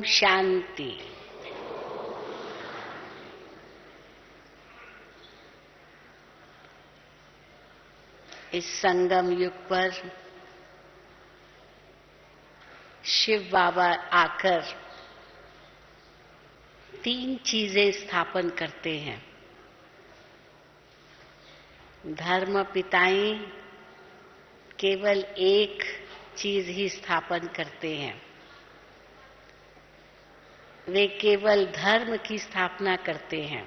शांति। इस संगम युग पर शिव बाबा आकर 3 चीजें स्थापन करते हैं। धर्म पिताएं केवल एक चीज ही स्थापन करते हैं। वे केवल धर्म की स्थापना करते हैं।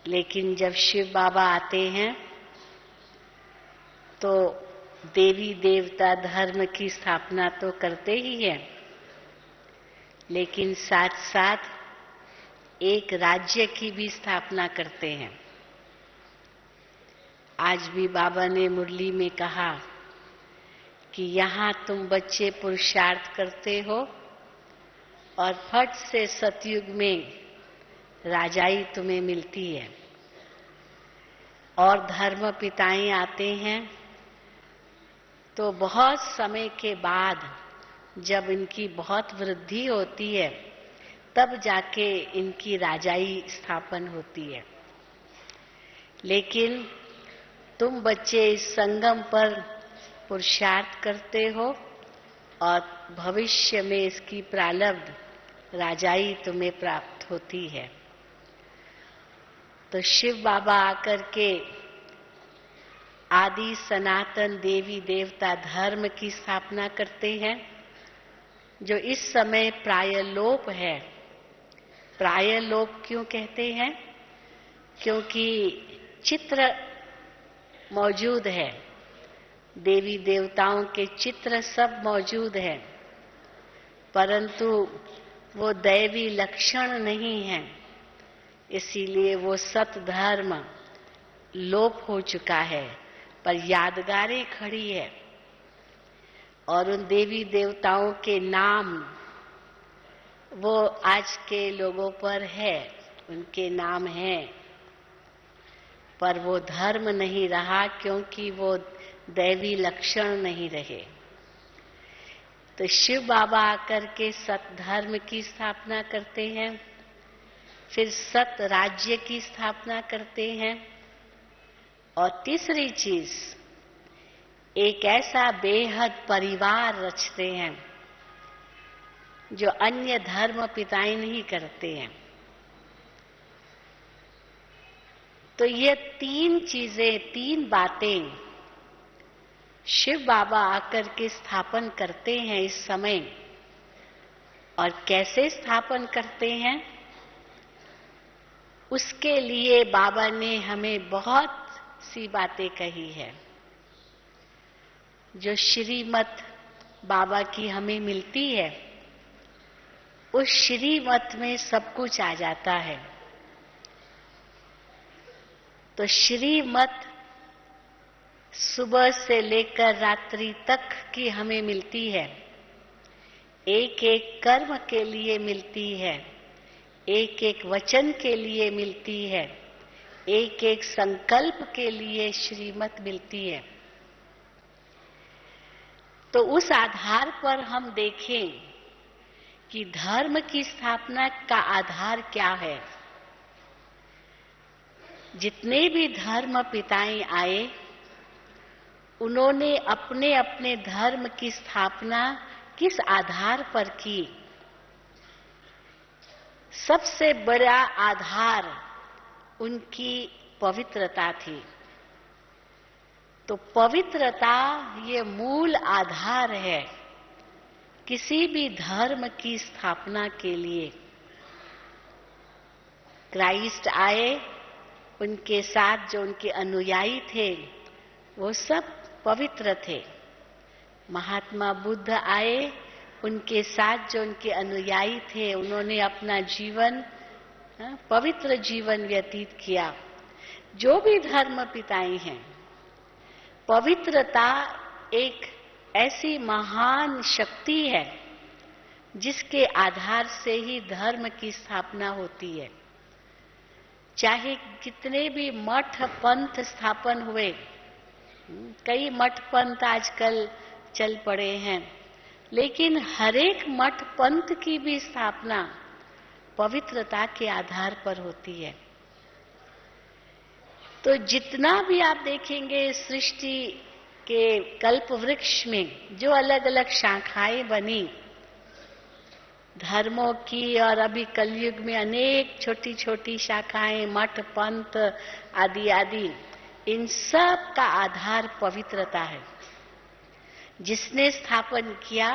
लेकिन जब शिव बाबा आते हैं तो देवी देवता धर्म की स्थापना तो करते ही हैं, लेकिन साथ साथ एक राज्य की भी स्थापना करते हैं। आज भी बाबा ने मुरली में कहा कि यहाँ तुम बच्चे पुरुषार्थ करते हो और फट से सतयुग में राजाई तुम्हें मिलती है। और धर्म पिताएं आते हैं तो बहुत समय के बाद जब इनकी बहुत वृद्धि होती है तब जाके इनकी राजाई स्थापन होती है। लेकिन तुम बच्चे इस संगम पर पुरुषार्थ करते हो और भविष्य में इसकी प्रारब्ध राजाई तुम्हें प्राप्त होती है। तो शिव बाबा आकर के आदि सनातन देवी देवता धर्म की स्थापना करते हैं, जो इस समय प्रायलोप है। प्रायलोप क्यों कहते हैं? क्योंकि चित्र मौजूद है, देवी देवताओं के चित्र सब मौजूद है, परंतु वो दैवी लक्षण नहीं है। इसीलिए वो सत धर्म लोप हो चुका है, पर यादगारें खड़ी है। और उन देवी देवताओं के नाम वो आज के लोगों पर है, उनके नाम हैं, पर वो धर्म नहीं रहा, क्योंकि वो दैवी लक्षण नहीं रहे। तो शिव बाबा आकर के सत धर्म की स्थापना करते हैं, फिर सत राज्य की स्थापना करते हैं, और तीसरी चीज एक ऐसा बेहद परिवार रचते हैं जो अन्य धर्म पिताएं नहीं करते हैं। तो ये 3 चीजें, 3 बातें शिव बाबा आकर के स्थापन करते हैं इस समय। और कैसे स्थापन करते हैं, उसके लिए बाबा ने हमें बहुत सी बातें कही है। जो श्रीमत बाबा की हमें मिलती है, उस श्रीमत में सब कुछ आ जाता है। तो श्रीमत सुबह से लेकर रात्रि तक की हमें मिलती है। एक एक कर्म के लिए मिलती है, एक एक वचन के लिए मिलती है, एक एक संकल्प के लिए श्रीमत मिलती है। तो उस आधार पर हम देखें कि धर्म की स्थापना का आधार क्या है। जितने भी धर्म पिताएं आए, उन्होंने अपने अपने धर्म की स्थापना किस आधार पर की? सबसे बड़ा आधार उनकी पवित्रता थी। तो पवित्रता ये मूल आधार है किसी भी धर्म की स्थापना के लिए। क्राइस्ट आए, उनके साथ जो उनके अनुयायी थे वो सब पवित्र थे। महात्मा बुद्ध आए, उनके साथ जो उनके अनुयायी थे उन्होंने अपना जीवन पवित्र जीवन व्यतीत किया। जो भी धर्म पिताएं हैं, पवित्रता एक ऐसी महान शक्ति है जिसके आधार से ही धर्म की स्थापना होती है। चाहे कितने भी मठ पंथ स्थापन हुए, कई मठ पंथ आजकल चल पड़े हैं, लेकिन हरेक मठ पंथ की भी स्थापना पवित्रता के आधार पर होती है। तो जितना भी आप देखेंगे सृष्टि के कल्प वृक्ष में जो अलग अलग शाखाएं बनी धर्मों की, और अभी कलयुग में अनेक छोटी छोटी शाखाएं, मठ, पंथ आदि आदि, इन सब का आधार पवित्रता है। जिसने स्थापन किया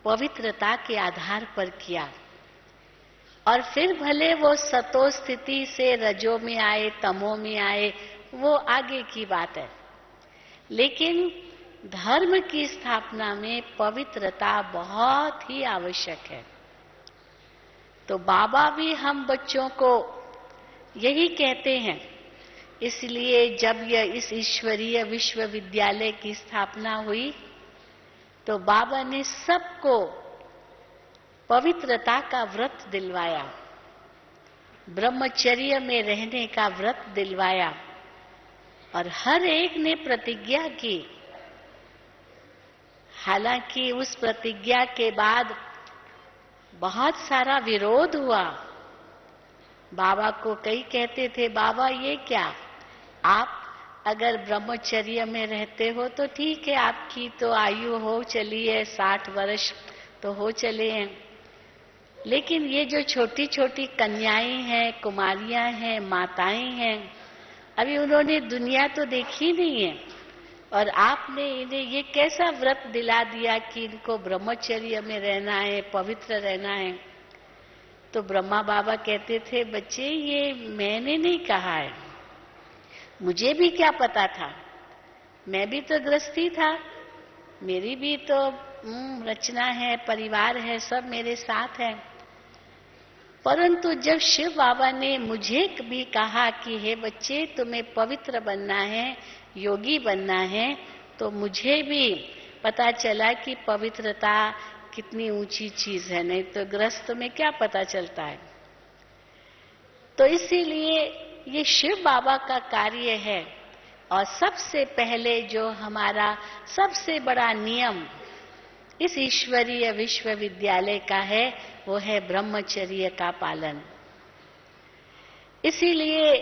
पवित्रता के आधार पर किया, और फिर भले वो सतो स्थिति से रजो में आए, तमो में आए, वो आगे की बात है। लेकिन धर्म की स्थापना में पवित्रता बहुत ही आवश्यक है। तो बाबा भी हम बच्चों को यही कहते हैं। इसलिए जब यह इस ईश्वरीय विश्वविद्यालय की स्थापना हुई तो बाबा ने सबको पवित्रता का व्रत दिलवाया, ब्रह्मचर्य में रहने का व्रत दिलवाया, और हर एक ने प्रतिज्ञा की। हालांकि उस प्रतिज्ञा के बाद बहुत सारा विरोध हुआ। बाबा को कई कहते थे, बाबा ये क्या, आप अगर ब्रह्मचर्य में रहते हो तो ठीक है, आपकी तो आयु हो चली है, 60 वर्ष तो हो चले हैं, लेकिन ये जो छोटी छोटी कन्याएं हैं, कुमारियां हैं, माताएं हैं, अभी उन्होंने दुनिया तो देखी नहीं है, और आपने इन्हें ये कैसा व्रत दिला दिया कि इनको ब्रह्मचर्य में रहना है, पवित्र रहना है। तो ब्रह्मा बाबा कहते थे, बच्चे ये मैंने नहीं कहा है, मुझे भी क्या पता था, मैं भी तो गृहस्थी था, मेरी भी तो रचना है, परिवार है, सब मेरे साथ है। परंतु जब शिव बाबा ने मुझे भी कहा कि हे बच्चे तुम्हें पवित्र बनना है, योगी बनना है, तो मुझे भी पता चला कि पवित्रता कितनी ऊंची चीज है, नहीं तो गृहस्थ में क्या पता चलता है। तो इसीलिए ये शिव बाबा का कार्य है, और सबसे पहले जो हमारा सबसे बड़ा नियम इस ईश्वरीय विश्वविद्यालय का है वो है ब्रह्मचर्य का पालन। इसीलिए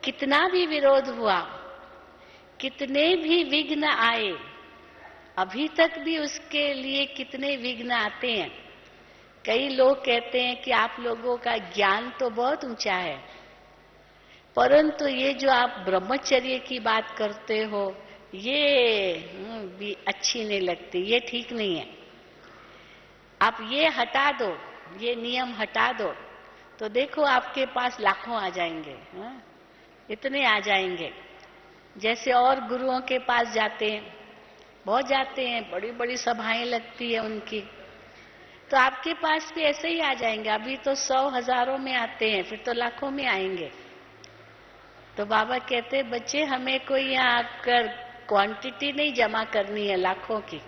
कितना भी विरोध हुआ, कितने भी विघ्न आए, अभी तक भी उसके लिए कितने विघ्न आते हैं। कई लोग कहते हैं कि आप लोगों का ज्ञान तो बहुत ऊंचा है, परंतु ये जो आप ब्रह्मचर्य की बात करते हो ये भी अच्छी नहीं लगती, ये ठीक नहीं है। आप ये हटा दो, ये नियम हटा दो, तो देखो आपके पास लाखों आ जाएंगे, इतने आ जाएंगे। जैसे और गुरुओं के पास जाते हैं, बहुत जाते हैं, बड़ी बड़ी सभाएं लगती है उनकी, तो आपके पास भी ऐसे ही आ जाएंगे। अभी तो 100 हजारों में आते हैं, फिर तो लाखों में आएंगे। तो बाबा कहते बच्चे हमें कोई यहाँ आकर क्वांटिटी नहीं जमा करनी है लाखों की,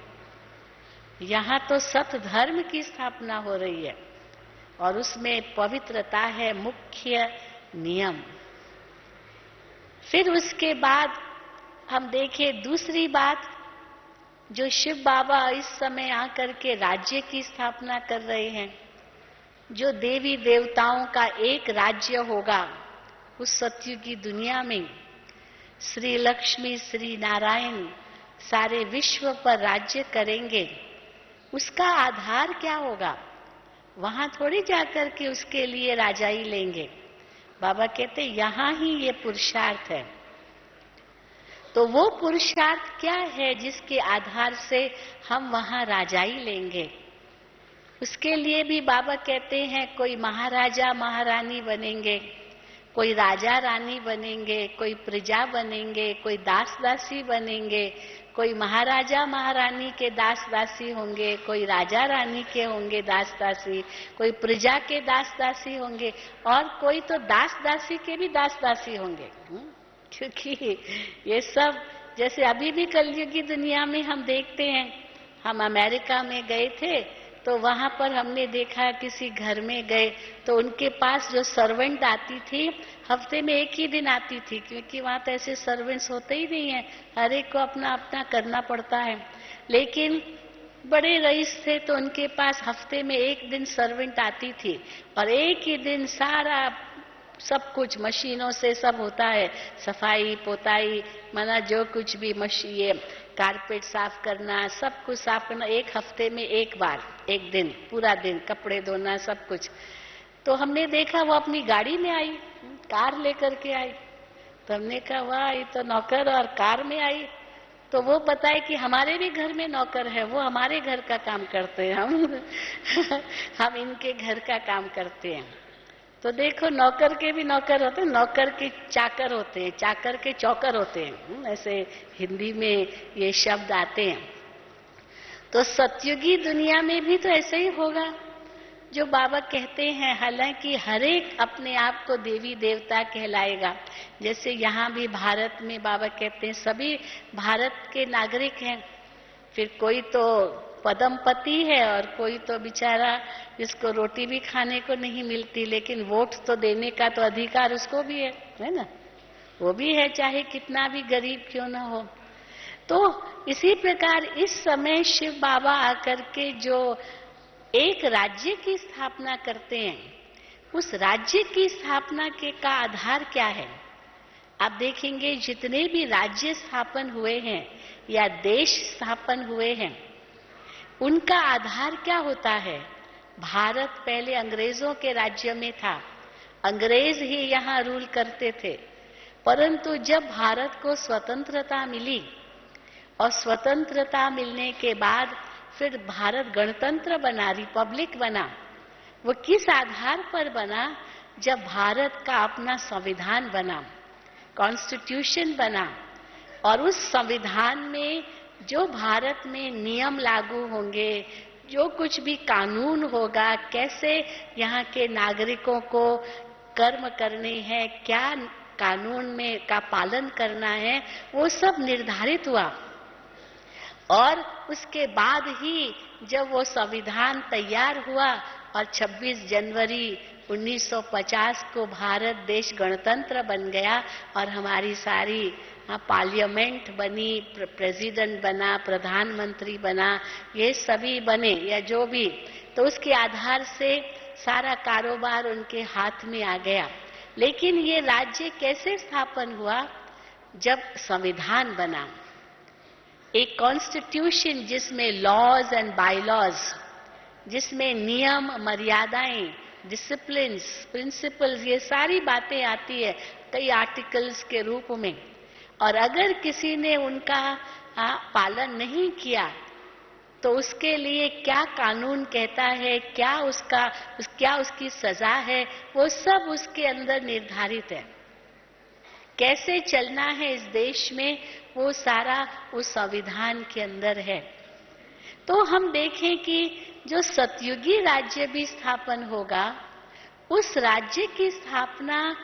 यहाँ तो सत धर्म की स्थापना हो रही है, और उसमें पवित्रता है मुख्य नियम। फिर उसके बाद हम देखें दूसरी बात, जो शिव बाबा इस समय आकर के राज्य की स्थापना कर रहे हैं, जो देवी देवताओं का एक राज्य होगा उस सतयुग की दुनिया में, श्री लक्ष्मी श्री नारायण सारे विश्व पर राज्य करेंगे। उसका आधार क्या होगा? वहां थोड़ी जाकर के उसके लिए राजाई लेंगे। बाबा कहते यहां ही ये पुरुषार्थ है। तो वो पुरुषार्थ क्या है जिसके आधार से हम वहां राजाई लेंगे? उसके लिए भी बाबा कहते हैं कोई महाराजा महारानी बनेंगे, कोई राजा रानी बनेंगे, कोई प्रजा बनेंगे, कोई दास दासी बनेंगे, कोई महाराजा महारानी के दास दासी होंगे, कोई राजा रानी के होंगे दास दासी, कोई प्रजा के दास दासी होंगे, और कोई तो दास दासी के भी दास दासी होंगे। क्योंकि ये सब जैसे अभी भी कलयुग की दुनिया में हम देखते हैं। हम अमेरिका में गए थे तो वहां पर हमने देखा किसी घर में गए तो उनके पास जो सर्वेंट आती थी हफ्ते में एक ही दिन आती थी, क्योंकि वहां तो ऐसे सर्वेंट्स होते ही नहीं है, हर एक को अपना अपना करना पड़ता है। लेकिन बड़े रईस थे तो उनके पास हफ्ते में एक दिन सर्वेंट आती थी और एक ही दिन सारा सब कुछ मशीनों से सब होता है, सफाई पोताई माना जो कुछ भी ये कारपेट साफ करना, सब कुछ साफ करना, एक हफ्ते में एक बार, एक दिन, पूरा दिन, कपड़े धोना, सब कुछ। तो हमने देखा वो अपनी गाड़ी में आई, कार लेकर के आई। तो हमने कहा वाह, ये तो नौकर और कार में आई। तो वो बताए कि हमारे भी घर में नौकर है, वो हमारे घर का काम करते हैं, हम इनके घर का काम करते हैं। तो देखो, नौकर के भी नौकर होते हैं, नौकर के चाकर होते हैं, चाकर के चौकर होते हैं, ऐसे हिंदी में ये शब्द आते हैं। तो सतयुगी दुनिया में भी तो ऐसे ही होगा जो बाबा कहते हैं। हालांकि हर एक अपने आप को देवी देवता कहलाएगा। जैसे यहाँ भी भारत में बाबा कहते हैं सभी भारत के नागरिक हैं। फिर कोई तो पदमपति है और कोई तो बेचारा जिसको रोटी भी खाने को नहीं मिलती, लेकिन वोट तो देने का तो अधिकार उसको भी है ना? वो भी है, चाहे कितना भी गरीब क्यों ना हो। तो इसी प्रकार इस समय शिव बाबा आकर के जो एक राज्य की स्थापना करते हैं, उस राज्य की स्थापना के का आधार क्या है? आप देखेंगे जितने भी राज्य स्थापन हुए हैं या देश स्थापन हुए हैं, उनका आधार क्या होता है? भारत पहले अंग्रेजों के राज्य में था, अंग्रेज ही यहाँ रूल करते थे। परंतु जब भारत को स्वतंत्रता मिली और स्वतंत्रता मिलने के बाद फिर भारत गणतंत्र बना, रिपब्लिक बना। वो किस आधार पर बना? जब भारत का अपना संविधान बना, कॉन्स्टिट्यूशन बना, और उस संविधान में जो भारत में नियम लागू होंगे, जो कुछ भी कानून होगा, कैसे यहाँ के नागरिकों को कर्म करने हैं, क्या कानून में का पालन करना है, वो सब निर्धारित हुआ। और उसके बाद ही जब वो संविधान तैयार हुआ और 26 जनवरी 1950 को भारत देश गणतंत्र बन गया और हमारी सारी पार्लियामेंट बनी, प्रेसिडेंट बना, प्रधानमंत्री बना, ये सभी बने या जो भी, तो उसके आधार से सारा कारोबार उनके हाथ में आ गया। लेकिन ये राज्य कैसे स्थापन हुआ? जब संविधान बना, एक कॉन्स्टिट्यूशन जिसमें लॉज एंड बायलॉज, जिसमें नियम, मर्यादाएं, डिसिप्लिन्स, प्रिंसिपल्स, ये सारी बातें आती है कई आर्टिकल्स के रूप में। और अगर किसी ने उनका पालन नहीं किया तो उसके लिए क्या कानून कहता है, क्या उसकी सजा है, वो सब उसके अंदर निर्धारित है। कैसे चलना है इस देश में, वो सारा उस संविधान के अंदर है। तो हम देखें कि जो सतयुगी राज्य भी स्थापन होगा, उस राज्य की स्थापना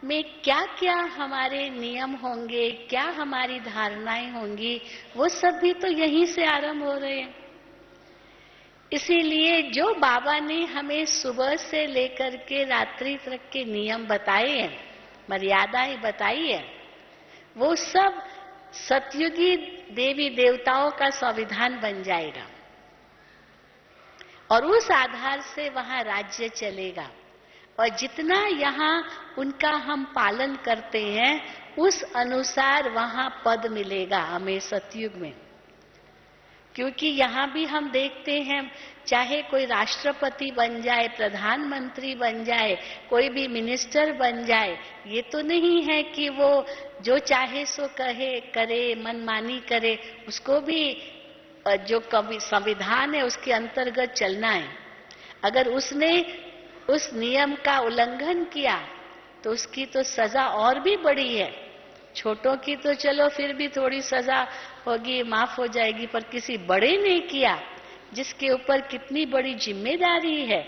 में क्या क्या हमारे नियम होंगे, क्या हमारी धारणाएं होंगी, वो सब भी तो यहीं से आरंभ हो रहे हैं। इसीलिए जो बाबा ने हमें सुबह से लेकर के रात्रि तक के नियम बताए हैं, मर्यादाएं बताई है, वो सब सतयुगी देवी देवताओं का संविधान बन जाएगा और उस आधार से वहां राज्य चलेगा। और जितना यहाँ उनका हम पालन करते हैं, उस अनुसार वहां पद मिलेगा हमें सतयुग में। क्योंकि यहाँ भी हम देखते हैं, चाहे कोई राष्ट्रपति बन जाए, प्रधानमंत्री बन जाए, कोई भी मिनिस्टर बन जाए, ये तो नहीं है कि वो जो चाहे सो कहे, करे, मनमानी करे। उसको भी जो संविधान है उसके अंतर्गत चलना है। अगर उसने उस नियम का उल्लंघन किया तो उसकी तो सजा और भी बड़ी है। छोटों की तो चलो फिर भी थोड़ी सजा होगी, माफ हो जाएगी, पर किसी बड़े ने किया जिसके ऊपर कितनी बड़ी जिम्मेदारी है,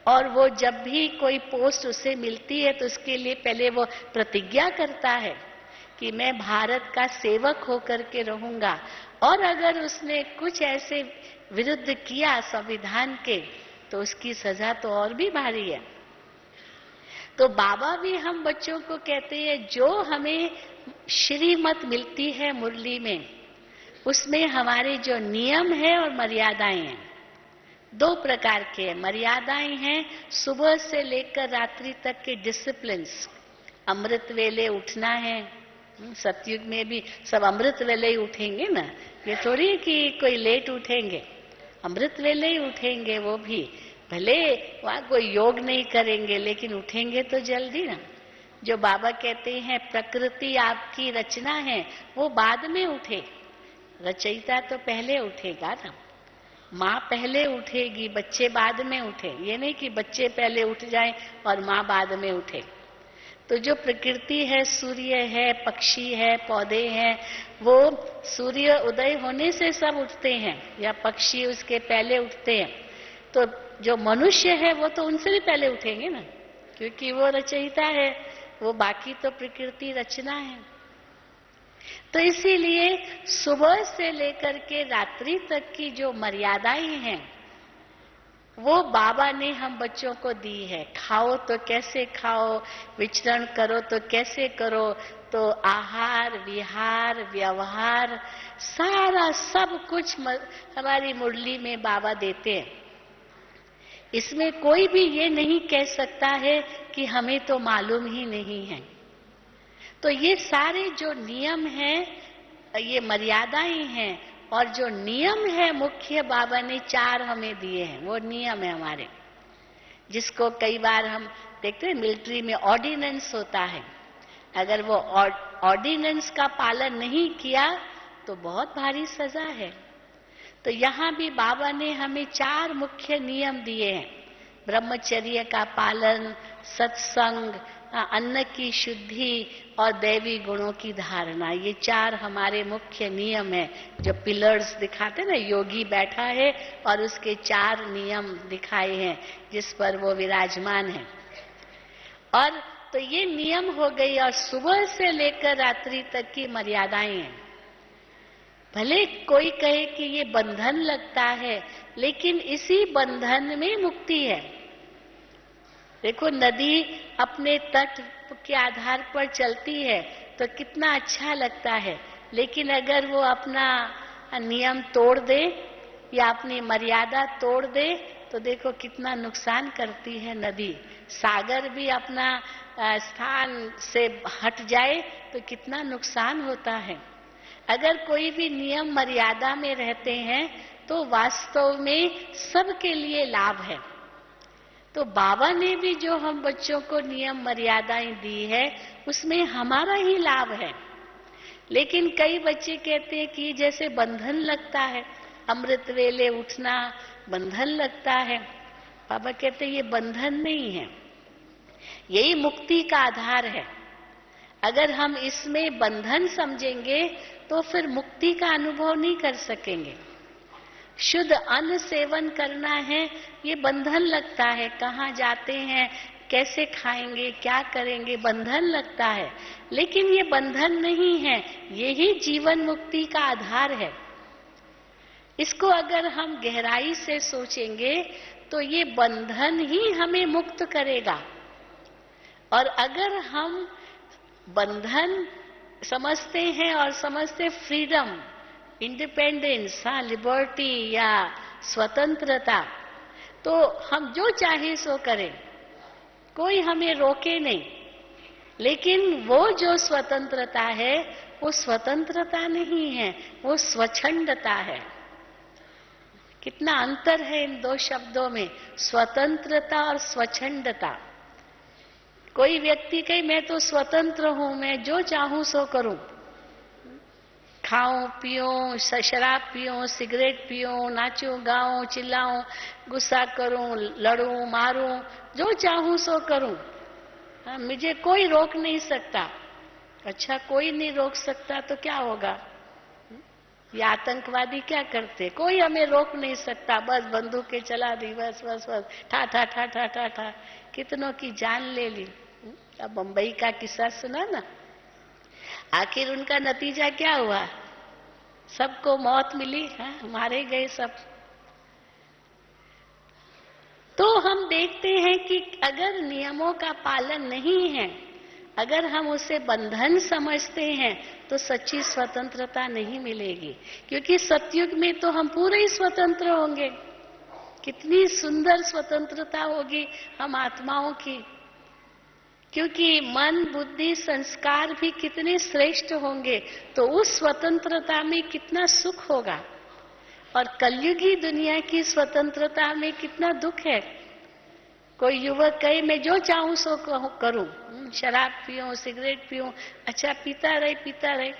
और वो जब भी कोई पोस्ट उसे मिलती है तो उसके लिए पहले वो प्रतिज्ञा करता है कि मैं भारत का सेवक होकर के रहूंगा। और अगर उसने कुछ ऐसे विरुद्ध किया संविधान के तो उसकी सजा तो और भी भारी है। तो बाबा भी हम बच्चों को कहते हैं, जो हमें श्रीमत मिलती है मुरली में, उसमें हमारे जो नियम है और मर्यादाएं हैं, दो प्रकार के हैं। मर्यादाएं हैं सुबह से लेकर रात्रि तक के डिसिप्लिन्स। अमृत वेले उठना है, सतयुग में भी सब अमृत वेले ही उठेंगे ना, ये थोड़ी कि कोई लेट उठेंगे, अमृत वेले ही उठेंगे। वो भी भले वहां कोई योग नहीं करेंगे लेकिन उठेंगे तो जल्दी ना। जो बाबा कहते हैं प्रकृति आपकी रचना है, वो बाद में उठे, रचयिता तो पहले उठेगा ना। माँ पहले उठेगी, बच्चे बाद में उठे। ये नहीं कि बच्चे पहले उठ जाएं और माँ बाद में उठे। तो जो प्रकृति है, सूर्य है, पक्षी है, पौधे हैं, वो सूर्य उदय होने से सब उठते हैं या पक्षी उसके पहले उठते हैं। तो जो मनुष्य है वो तो उनसे भी पहले उठेंगे ना, क्योंकि वो रचयिता है, वो बाकी तो प्रकृति रचना है। तो इसीलिए सुबह से लेकर के रात्रि तक की जो मर्यादाएं हैं वो बाबा ने हम बच्चों को दी है। खाओ तो कैसे खाओ, विचरण करो तो कैसे करो, तो आहार, विहार, व्यवहार, सारा सब कुछ हमारी मुरली में बाबा देते हैं। इसमें कोई भी ये नहीं कह सकता है कि हमें तो मालूम ही नहीं है। तो ये सारे जो नियम हैं, ये मर्यादाएं हैं, और जो नियम है मुख्य बाबा ने 4 हमें दिए हैं। वो नियम है हमारे, जिसको कई बार हम देखते हैं मिलिट्री में ऑर्डिनेंस होता है। अगर वो ऑर्डिनेंस का पालन नहीं किया तो बहुत भारी सजा है। तो यहाँ भी बाबा ने हमें 4 मुख्य नियम दिए हैं। ब्रह्मचर्य का पालन, सत्संग, अन्न की शुद्धि और दैवी गुणों की धारणा, ये 4 हमारे मुख्य नियम है। जो पिलर्स दिखाते ना, योगी बैठा है और उसके 4 नियम दिखाए हैं जिस पर वो विराजमान है। और तो ये नियम हो गई, और सुबह से लेकर रात्रि तक की मर्यादाएं हैं। भले कोई कहे कि ये बंधन लगता है, लेकिन इसी बंधन में मुक्ति है। देखो नदी अपने तट के आधार पर चलती है तो कितना अच्छा लगता है, लेकिन अगर वो अपना नियम तोड़ दे या अपनी मर्यादा तोड़ दे तो देखो कितना नुकसान करती है नदी। सागर भी अपना स्थान से हट जाए तो कितना नुकसान होता है। अगर कोई भी नियम मर्यादा में रहते हैं तो वास्तव में सबके लिए लाभ है। तो बाबा ने भी जो हम बच्चों को नियम मर्यादाएं दी है उसमें हमारा ही लाभ है। लेकिन कई बच्चे कहते हैं कि जैसे बंधन लगता है, अमृत वेले उठना बंधन लगता है। बाबा कहते हैं ये बंधन नहीं है, यही मुक्ति का आधार है। अगर हम इसमें बंधन समझेंगे तो फिर मुक्ति का अनुभव नहीं कर सकेंगे। शुद्ध अन्न सेवन करना है, ये बंधन लगता है। कहाँ जाते हैं, कैसे खाएंगे, क्या करेंगे, बंधन लगता है। लेकिन ये बंधन नहीं है, यही जीवन मुक्ति का आधार है। इसको अगर हम गहराई से सोचेंगे तो ये बंधन ही हमें मुक्त करेगा। और अगर हम बंधन समझते हैं और समझते फ्रीडम, इंडिपेंडेंस, लिबर्टी या स्वतंत्रता, तो हम जो चाहे सो करें, कोई हमें रोके नहीं। लेकिन वो जो स्वतंत्रता है वो स्वतंत्रता नहीं है, वो स्वच्छंदता है। कितना अंतर है इन दो शब्दों में, स्वतंत्रता और स्वच्छंदता। कोई व्यक्ति कहे मैं तो स्वतंत्र हूं, मैं जो चाहूं सो करूं, खाऊं पियूं, शराब पीऊं, सिगरेट पीऊं, नाचूं गाऊं, चिल्लाऊं, गुस्सा करूं, लड़ूं मारूं, जो चाहूं सो करूं, मुझे कोई रोक नहीं सकता। अच्छा कोई नहीं रोक सकता तो क्या होगा? ये आतंकवादी क्या करते? कोई हमें रोक नहीं सकता, बस बंदूकें चला दी, बस बस बस, ठा ठा ठा ठा ठा ठा, कितनों की जान ले ली। अब बंबई का किस्सा सुना ना, आखिर उनका नतीजा क्या हुआ? सबको मौत मिली, मारे गए सब। तो हम देखते हैं कि अगर नियमों का पालन नहीं है, अगर हम उसे बंधन समझते हैं तो सच्ची स्वतंत्रता नहीं मिलेगी, क्योंकि सतयुग में तो हम पूरे ही स्वतंत्र होंगे। कितनी सुंदर स्वतंत्रता होगी हम आत्माओं की, क्योंकि मन बुद्धि संस्कार भी कितने श्रेष्ठ होंगे, तो उस स्वतंत्रता में कितना सुख होगा। और कलयुगी दुनिया की स्वतंत्रता में कितना दुख है। कोई युवक कहे मैं जो चाहूं सो करूं, शराब पीऊं, सिगरेट पीऊं, अच्छा पीता रहे।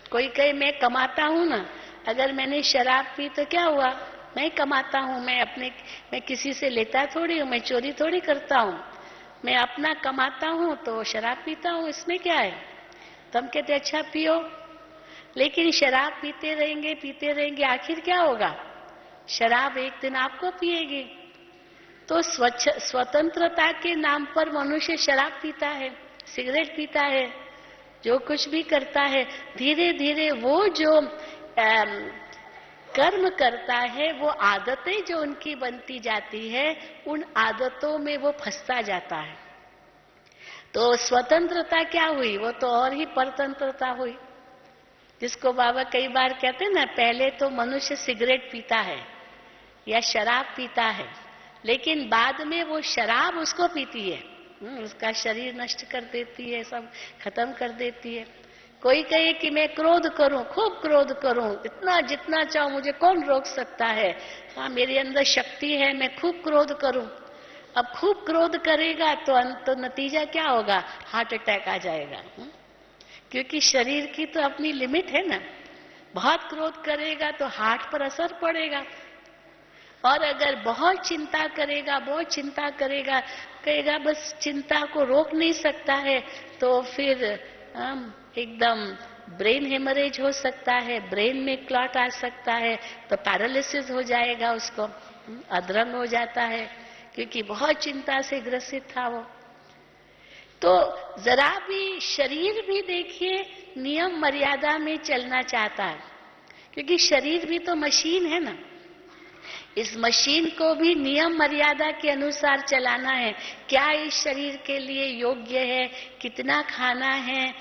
कोई कहे मैं कमाता हूं ना, अगर मैंने शराब पी तो क्या हुआ, मैं कमाता हूं, मैं किसी से लेता थोड़ी हूं, मैं चोरी थोड़ी करता हूं, मैं अपना कमाता हूं तो शराब पीता हूं, इसमें क्या है। तो हम कहते अच्छा पियो, लेकिन शराब पीते रहेंगे, आखिर क्या होगा, शराब एक दिन आपको पिएगी। तो स्वतंत्रता के नाम पर मनुष्य शराब पीता है, सिगरेट पीता है, जो कुछ भी करता है, धीरे धीरे वो जो कर्म करता है, वो आदतें जो उनकी बनती जाती है, उन आदतों में वो फंसता जाता है। तो स्वतंत्रता क्या हुई, वो तो और ही परतंत्रता हुई, जिसको बाबा कई बार कहते हैं ना, पहले तो मनुष्य सिगरेट पीता है या शराब पीता है, लेकिन बाद में वो शराब उसको पीती है, उसका शरीर नष्ट कर देती है, सब खत्म कर देती है। कोई कहे कि मैं क्रोध करूं, खूब क्रोध करूं, इतना जितना चाहूं, मुझे कौन रोक सकता है, हाँ मेरे अंदर शक्ति है, मैं खूब क्रोध करूं। अब खूब क्रोध करेगा तो नतीजा क्या होगा, हार्ट अटैक आ जाएगा, क्योंकि शरीर की तो अपनी लिमिट है ना। बहुत क्रोध करेगा तो हार्ट पर असर पड़ेगा, और अगर बहुत चिंता करेगा, कहेगा बस चिंता को रोक नहीं सकता है, तो फिर एकदम ब्रेन हेमरेज हो सकता है, ब्रेन में क्लॉट आ सकता है, तो पैरालिसिस हो जाएगा, उसको अधरंग हो जाता है, क्योंकि बहुत चिंता से ग्रसित था वो। तो जरा भी शरीर भी देखिए नियम मर्यादा में चलना चाहता है, क्योंकि शरीर भी तो मशीन है ना, इस मशीन को भी नियम मर्यादा के अनुसार चलाना है। क्या इस शरीर के लिए योग्य है, कितना खाना है,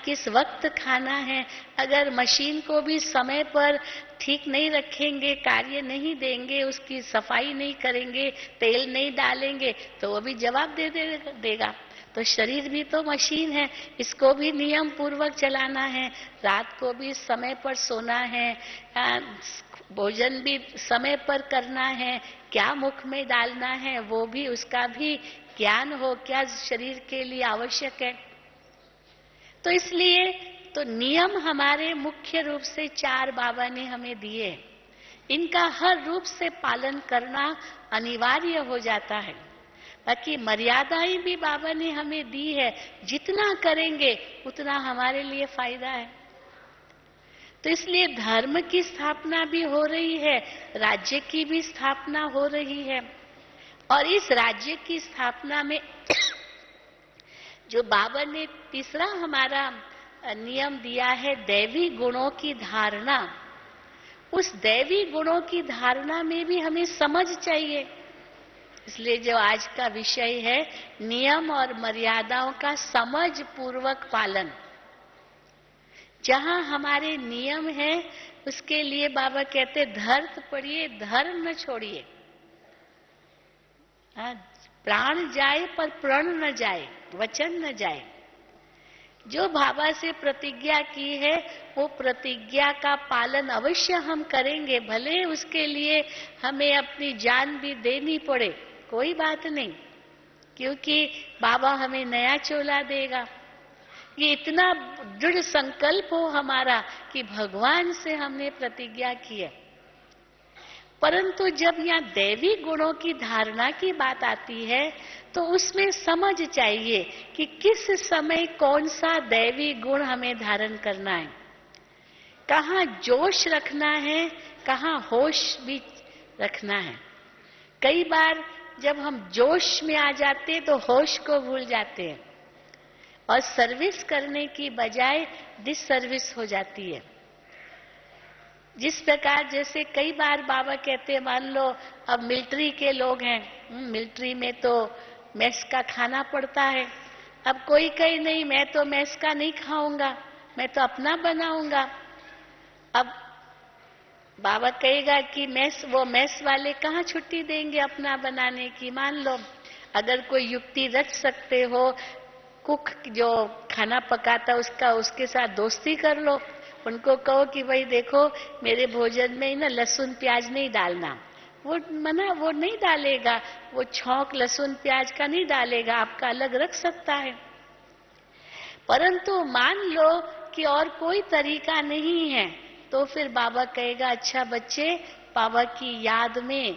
किस वक्त खाना है। अगर मशीन को भी समय पर ठीक नहीं रखेंगे, कार्य नहीं देंगे, उसकी सफाई नहीं करेंगे, तेल नहीं डालेंगे, तो वो भी जवाब देगा। तो शरीर भी तो मशीन है, इसको भी नियम पूर्वक चलाना है। रात को भी समय पर सोना है, भोजन भी समय पर करना है, क्या मुख में डालना है वो भी, उसका भी ज्ञान हो, क्या शरीर के लिए आवश्यक है। तो इसलिए तो नियम हमारे मुख्य रूप से 4 बाबा ने हमें दिए, इनका हर रूप से पालन करना अनिवार्य हो जाता है। बाकी मर्यादाएं भी बाबा ने हमें दी है, जितना करेंगे उतना हमारे लिए फायदा है। तो इसलिए धर्म की स्थापना भी हो रही है, राज्य की भी स्थापना हो रही है, और इस राज्य की स्थापना में जो बाबा ने तीसरा हमारा नियम दिया है, दैवी गुणों की धारणा, उस दैवी गुणों की धारणा में भी हमें समझ चाहिए। इसलिए जो आज का विषय है, नियम और मर्यादाओं का समझ पूर्वक पालन। जहां हमारे नियम है, उसके लिए बाबा कहते धर्त पड़िए, धर्म न छोड़िए। प्राण जाए पर प्रण न जाए, वचन न जाए। जो बाबा से प्रतिज्ञा की है, वो प्रतिज्ञा का पालन अवश्य हम करेंगे, भले उसके लिए हमें अपनी जान भी देनी पड़े, कोई बात नहीं, क्योंकि बाबा हमें नया चोला देगा। ये इतना दृढ़ संकल्प हो हमारा कि भगवान से हमने प्रतिज्ञा की है। परंतु जब यहाँ दैवी गुणों की धारणा की बात आती है, तो उसमें समझ चाहिए कि किस समय कौन सा दैवी गुण हमें धारण करना है, कहाँ जोश रखना है, कहाँ होश भी रखना है। कई बार जब हम जोश में आ जाते हैं तो होश को भूल जाते हैं, और सर्विस करने की बजाय डिससर्विस हो जाती है। जिस प्रकार जैसे कई बार बाबा कहते हैं, मान लो अब मिलिट्री के लोग हैं, मिलिट्री में तो मेस का खाना पड़ता है, अब कोई कहे नहीं मैं तो मेस का नहीं खाऊंगा, मैं तो अपना बनाऊंगा। अब बाबा कहेगा कि वो मेस वाले कहाँ छुट्टी देंगे अपना बनाने की। मान लो अगर कोई युक्ति रच सकते हो, कुक जो खाना पकाता उसके साथ दोस्ती कर लो, उनको कहो कि भाई देखो मेरे भोजन में ना लहसुन प्याज नहीं डालना। वो वो नहीं डालेगा, वो छौंक लहसुन प्याज का नहीं डालेगा, आपका अलग रख सकता है। परंतु मान लो कि और कोई तरीका नहीं है, तो फिर बाबा कहेगा अच्छा बच्चे, बाबा की याद में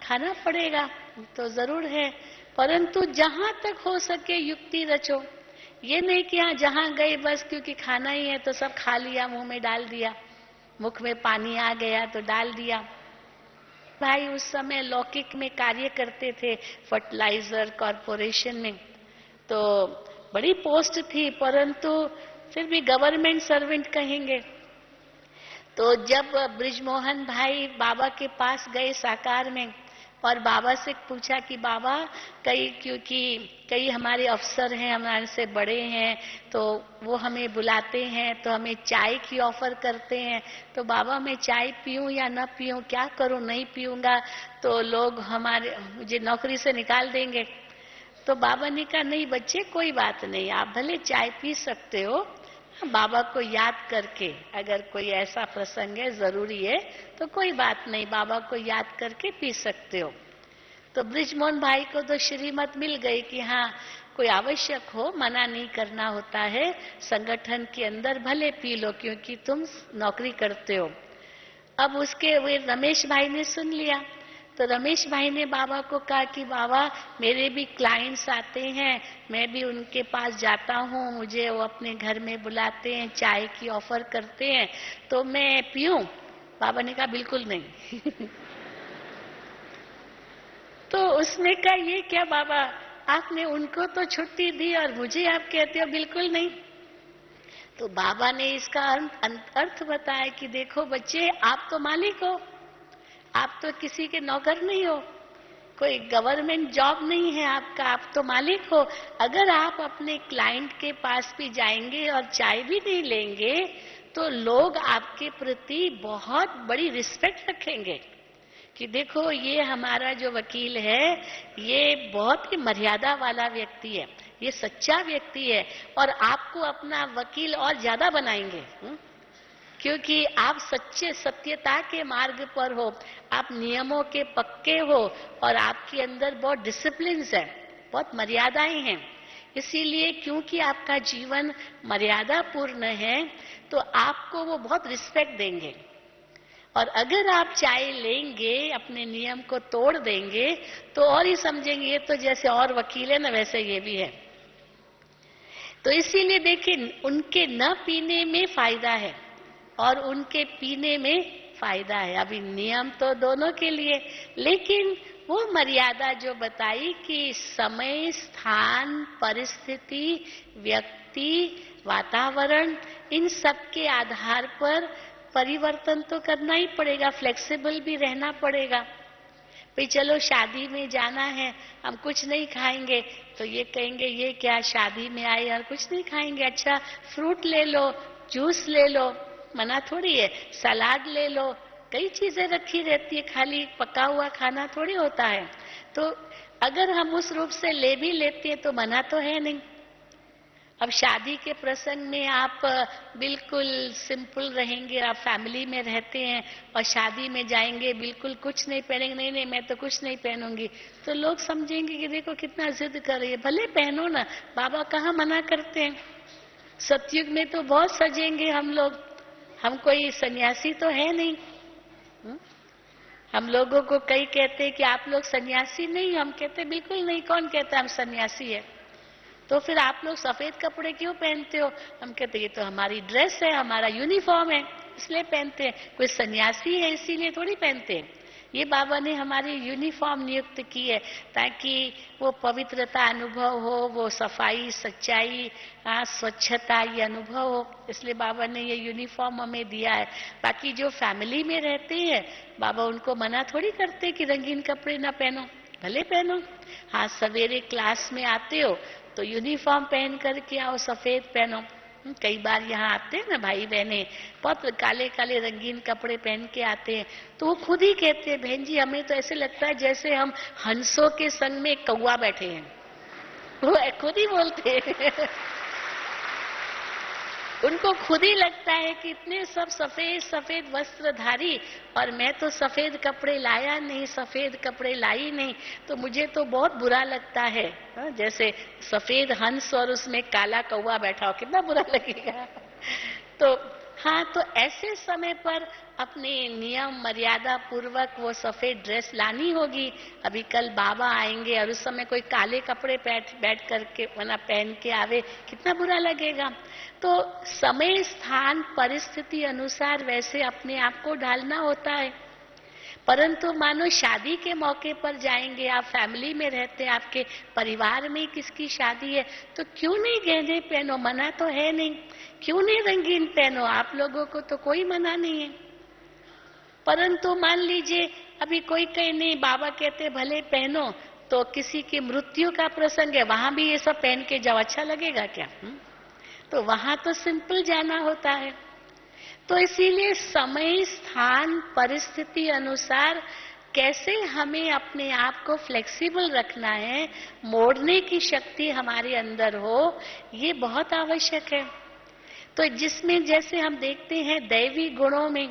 खाना पड़ेगा तो जरूर है, परंतु जहां तक हो सके युक्ति रचो। ये नहीं कि हाँ जहां गए बस क्योंकि खाना ही है तो सब खा लिया, मुंह में डाल दिया, मुख में पानी आ गया तो डाल दिया। भाई उस समय लौकिक में कार्य करते थे, फर्टिलाइजर कॉरपोरेशन में, तो बड़ी पोस्ट थी, परंतु फिर भी गवर्नमेंट सर्वेंट कहेंगे। तो जब ब्रिजमोहन भाई बाबा के पास गए साकार में और बाबा से पूछा कि बाबा क्योंकि कई हमारे अफसर हैं, हमारे से बड़े हैं, तो वो हमें बुलाते हैं तो हमें चाय की ऑफर करते हैं, तो बाबा मैं चाय पीऊं या ना पीऊं, क्या करूं, नहीं पीऊंगा तो लोग मुझे नौकरी से निकाल देंगे। तो बाबा ने कहा नहीं बच्चे कोई बात नहीं, आप भले चाय पी सकते हो, बाबा को याद करके, अगर कोई ऐसा प्रसंग है जरूरी है तो कोई बात नहीं, बाबा को याद करके पी सकते हो। तो ब्रिजमोहन भाई को तो श्रीमत मिल गई कि हाँ कोई आवश्यक हो मना नहीं करना होता है, संगठन के अंदर भले पी लो क्योंकि तुम नौकरी करते हो। अब उसके वे रमेश भाई ने सुन लिया, तो रमेश भाई ने बाबा को कहा कि बाबा मेरे भी क्लाइंट्स आते हैं, मैं भी उनके पास जाता हूँ, मुझे वो अपने घर में बुलाते हैं, चाय की ऑफर करते हैं, तो मैं पीऊं? बाबा ने कहा बिल्कुल नहीं। तो उसने कहा ये क्या बाबा, आपने उनको तो छुट्टी दी और मुझे आप कहते हो बिल्कुल नहीं। तो बाबा ने इसका अर्थ बताया कि देखो बच्चे आप तो मालिक हो, आप तो किसी के नौकर नहीं हो, कोई गवर्नमेंट जॉब नहीं है आपका, आप तो मालिक हो। अगर आप अपने क्लाइंट के पास भी जाएंगे और चाय भी नहीं लेंगे तो लोग आपके प्रति बहुत बड़ी रिस्पेक्ट रखेंगे कि देखो ये हमारा जो वकील है ये बहुत ही मर्यादा वाला व्यक्ति है, ये सच्चा व्यक्ति है, और आपको अपना वकील और ज्यादा बनाएंगे क्योंकि आप सच्चे सत्यता के मार्ग पर हो, आप नियमों के पक्के हो और आपके अंदर बहुत डिसिप्लिन है, बहुत मर्यादाएं हैं। इसीलिए क्योंकि आपका जीवन मर्यादा पूर्ण है तो आपको वो बहुत रिस्पेक्ट देंगे, और अगर आप चाय लेंगे अपने नियम को तोड़ देंगे तो और ही समझेंगे ये तो जैसे और वकील है ना वैसे ये भी है। तो इसीलिए देखिए उनके न पीने में फायदा है और उनके पीने में फायदा है। अभी नियम तो दोनों के लिए, लेकिन वो मर्यादा जो बताई कि समय स्थान परिस्थिति व्यक्ति वातावरण इन सब के आधार पर परिवर्तन तो करना ही पड़ेगा, फ्लेक्सिबल भी रहना पड़ेगा। भाई चलो शादी में जाना है, हम कुछ नहीं खाएंगे तो ये कहेंगे ये क्या शादी में आए और कुछ नहीं खाएंगे, अच्छा फ्रूट ले लो, जूस ले लो, मना थोड़ी है, सलाद ले लो, कई चीजें रखी रहती है, खाली पका हुआ खाना थोड़ी होता है। तो अगर हम उस रूप से ले भी लेते हैं तो मना तो है नहीं। अब शादी के प्रसंग में आप बिल्कुल सिंपल रहेंगे, आप फैमिली में रहते हैं और शादी में जाएंगे बिल्कुल कुछ नहीं पहनेंगे, नहीं नहीं मैं तो कुछ नहीं पहनूंगी, तो लोग समझेंगे कि देखो कितना जिद कर रही है, भले पहनो ना, बाबा कहाँ मना करते हैं। सतयुग में तो बहुत सजेंगे हम लोग, हम कोई सन्यासी तो है नहीं। हम लोगों को कई कहते हैं कि आप लोग सन्यासी नहीं, हम कहते बिल्कुल नहीं, कौन कहता हम सन्यासी है, तो फिर आप लोग सफेद कपड़े क्यों पहनते हो, हम कहते ये तो हमारी ड्रेस है, हमारा यूनिफॉर्म है इसलिए पहनते हैं, कोई सन्यासी है इसीलिए थोड़ी पहनते हैं। ये बाबा ने हमारी यूनिफॉर्म नियुक्त की है ताकि वो पवित्रता अनुभव हो, वो सफाई सच्चाई स्वच्छता ये अनुभव हो, इसलिए बाबा ने ये यूनिफॉर्म हमें दिया है। बाकी जो फैमिली में रहते हैं बाबा उनको मना थोड़ी करते कि रंगीन कपड़े ना पहनो, भले पहनो। हाँ सवेरे क्लास में आते हो तो यूनिफॉर्म पहन करके आओ, सफेद पहनो। कई बार यहाँ आते हैं ना भाई बहने, बहुत काले काले रंगीन कपड़े पहन के आते हैं, तो वो खुद ही कहते हैं, बहन जी हमें तो ऐसे लगता है जैसे हम हंसों के संग में कौवा बैठे हैं। वो खुद ही बोलते हैं। उनको खुद ही लगता है कि इतने सब सफेद सफेद वस्त्रधारी, और मैं तो सफेद कपड़े लाया नहीं, सफेद कपड़े लाई नहीं, तो मुझे तो बहुत बुरा लगता है। जैसे सफेद हंस और उसमें काला कौवा बैठा हो, कितना बुरा लगेगा। तो हाँ, तो ऐसे समय पर अपने नियम मर्यादा पूर्वक वो सफेद ड्रेस लानी होगी। अभी कल बाबा आएंगे और उस समय कोई काले कपड़े बैठ करके पहन के आवे, कितना बुरा लगेगा। तो समय स्थान परिस्थिति अनुसार वैसे अपने आप को ढालना होता है। परंतु मानो शादी के मौके पर जाएंगे, आप फैमिली में रहते हैं, आपके परिवार में किसकी शादी है, तो क्यों नहीं गहने पहनो, मना तो है नहीं। क्यों नहीं रंगीन पहनो, आप लोगों को तो कोई मना नहीं है। परंतु मान लीजिए अभी कोई कहे नहीं, बाबा कहते भले पहनो, तो किसी की मृत्यु का प्रसंग है, वहां भी ये सब पहन के जाओ, अच्छा लगेगा क्या? तो वहां तो सिंपल जाना होता है। तो इसीलिए समय स्थान परिस्थिति अनुसार कैसे हमें अपने आप को फ्लेक्सिबल रखना है, मोड़ने की शक्ति हमारे अंदर हो, ये बहुत आवश्यक है। तो जिसमें जैसे हम देखते हैं दैवी गुणों में,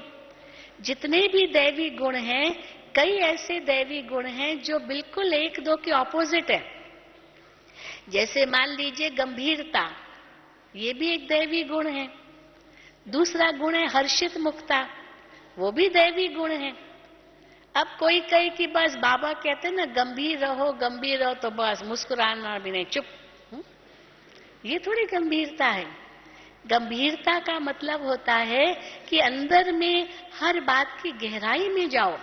जितने भी दैवी गुण हैं, कई ऐसे दैवी गुण हैं जो बिल्कुल एक दो के ऑपोजिट है। जैसे मान लीजिए गंभीरता, ये भी एक दैवी गुण है। दूसरा गुण है हर्षित मुक्ता, वो भी दैवी गुण है। अब कोई कहे कि बस बाबा कहते ना गंभीर रहो तो बस मुस्कुराना भी नहीं, चुप, ये थोड़ी गंभीरता है। गंभीरता का मतलब होता है कि अंदर में हर बात की गहराई में जाओ,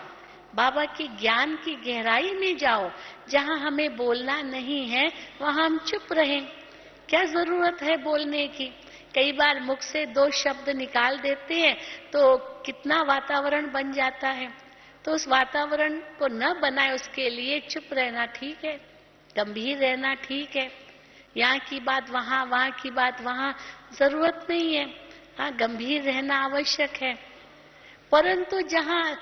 बाबा की ज्ञान की गहराई में जाओ। जहां हमें बोलना नहीं है वहां हम चुप रहें। क्या जरूरत है बोलने की? कई बार मुख से दो शब्द निकाल देते हैं तो कितना वातावरण बन जाता है। तो उस वातावरण को न बनाए, उसके लिए चुप रहना ठीक है, गंभीर रहना ठीक है। यहाँ की बात वहां, वहां की बात वहां, जरूरत नहीं है। हाँ, गंभीर रहना आवश्यक है। परंतु जहाँ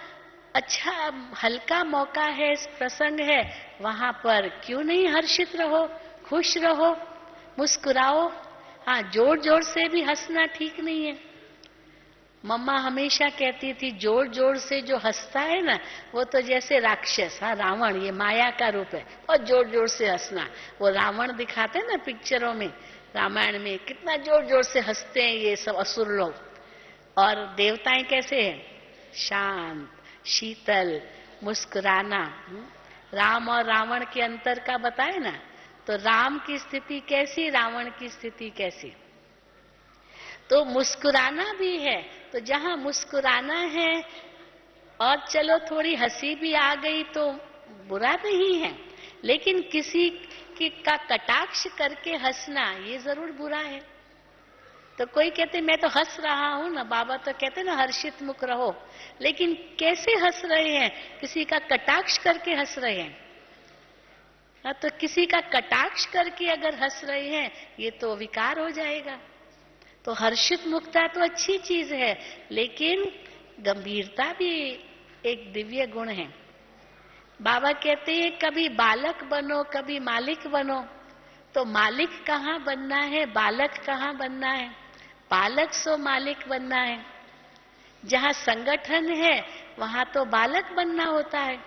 अच्छा हल्का मौका है, प्रसंग है, वहां पर क्यों नहीं हर्षित रहो, खुश रहो, मुस्कुराओ। हाँ, जोर जोर से भी हंसना ठीक नहीं है। मम्मा हमेशा कहती थी जोर जोर से जो हंसता है ना, वो तो जैसे राक्षस, हाँ रावण, ये माया का रूप है। और जोर जोर से हंसना, वो रावण दिखाते हैं ना पिक्चरों में, रामायण में, कितना जोर जोर से हंसते हैं ये सब असुर लोग। और देवताएं कैसे हैं? शांत, शीतल, मुस्कुराना। राम और रावण के अंतर का बताए ना, तो राम की स्थिति कैसी, रावण की स्थिति कैसी। तो मुस्कुराना भी है, तो जहां मुस्कुराना है और चलो थोड़ी हंसी भी आ गई तो बुरा नहीं है, लेकिन किसी की का कटाक्ष करके हंसना ये जरूर बुरा है। तो कोई कहते मैं तो हंस रहा हूं ना, बाबा तो कहते ना हर्षित मुख रहो, लेकिन कैसे हंस रहे हैं? किसी का कटाक्ष करके हंस रहे हैं। हाँ, तो किसी का कटाक्ष करके अगर हंस रहे हैं, ये तो विकार हो जाएगा। तो हर्षित मुक्ता तो अच्छी चीज है, लेकिन गंभीरता भी एक दिव्य गुण है। बाबा कहते हैं कभी बालक बनो कभी मालिक बनो। तो मालिक कहाँ बनना है, बालक कहाँ बनना है? बालक सो मालिक बनना है। जहाँ संगठन है वहां तो बालक बनना होता है।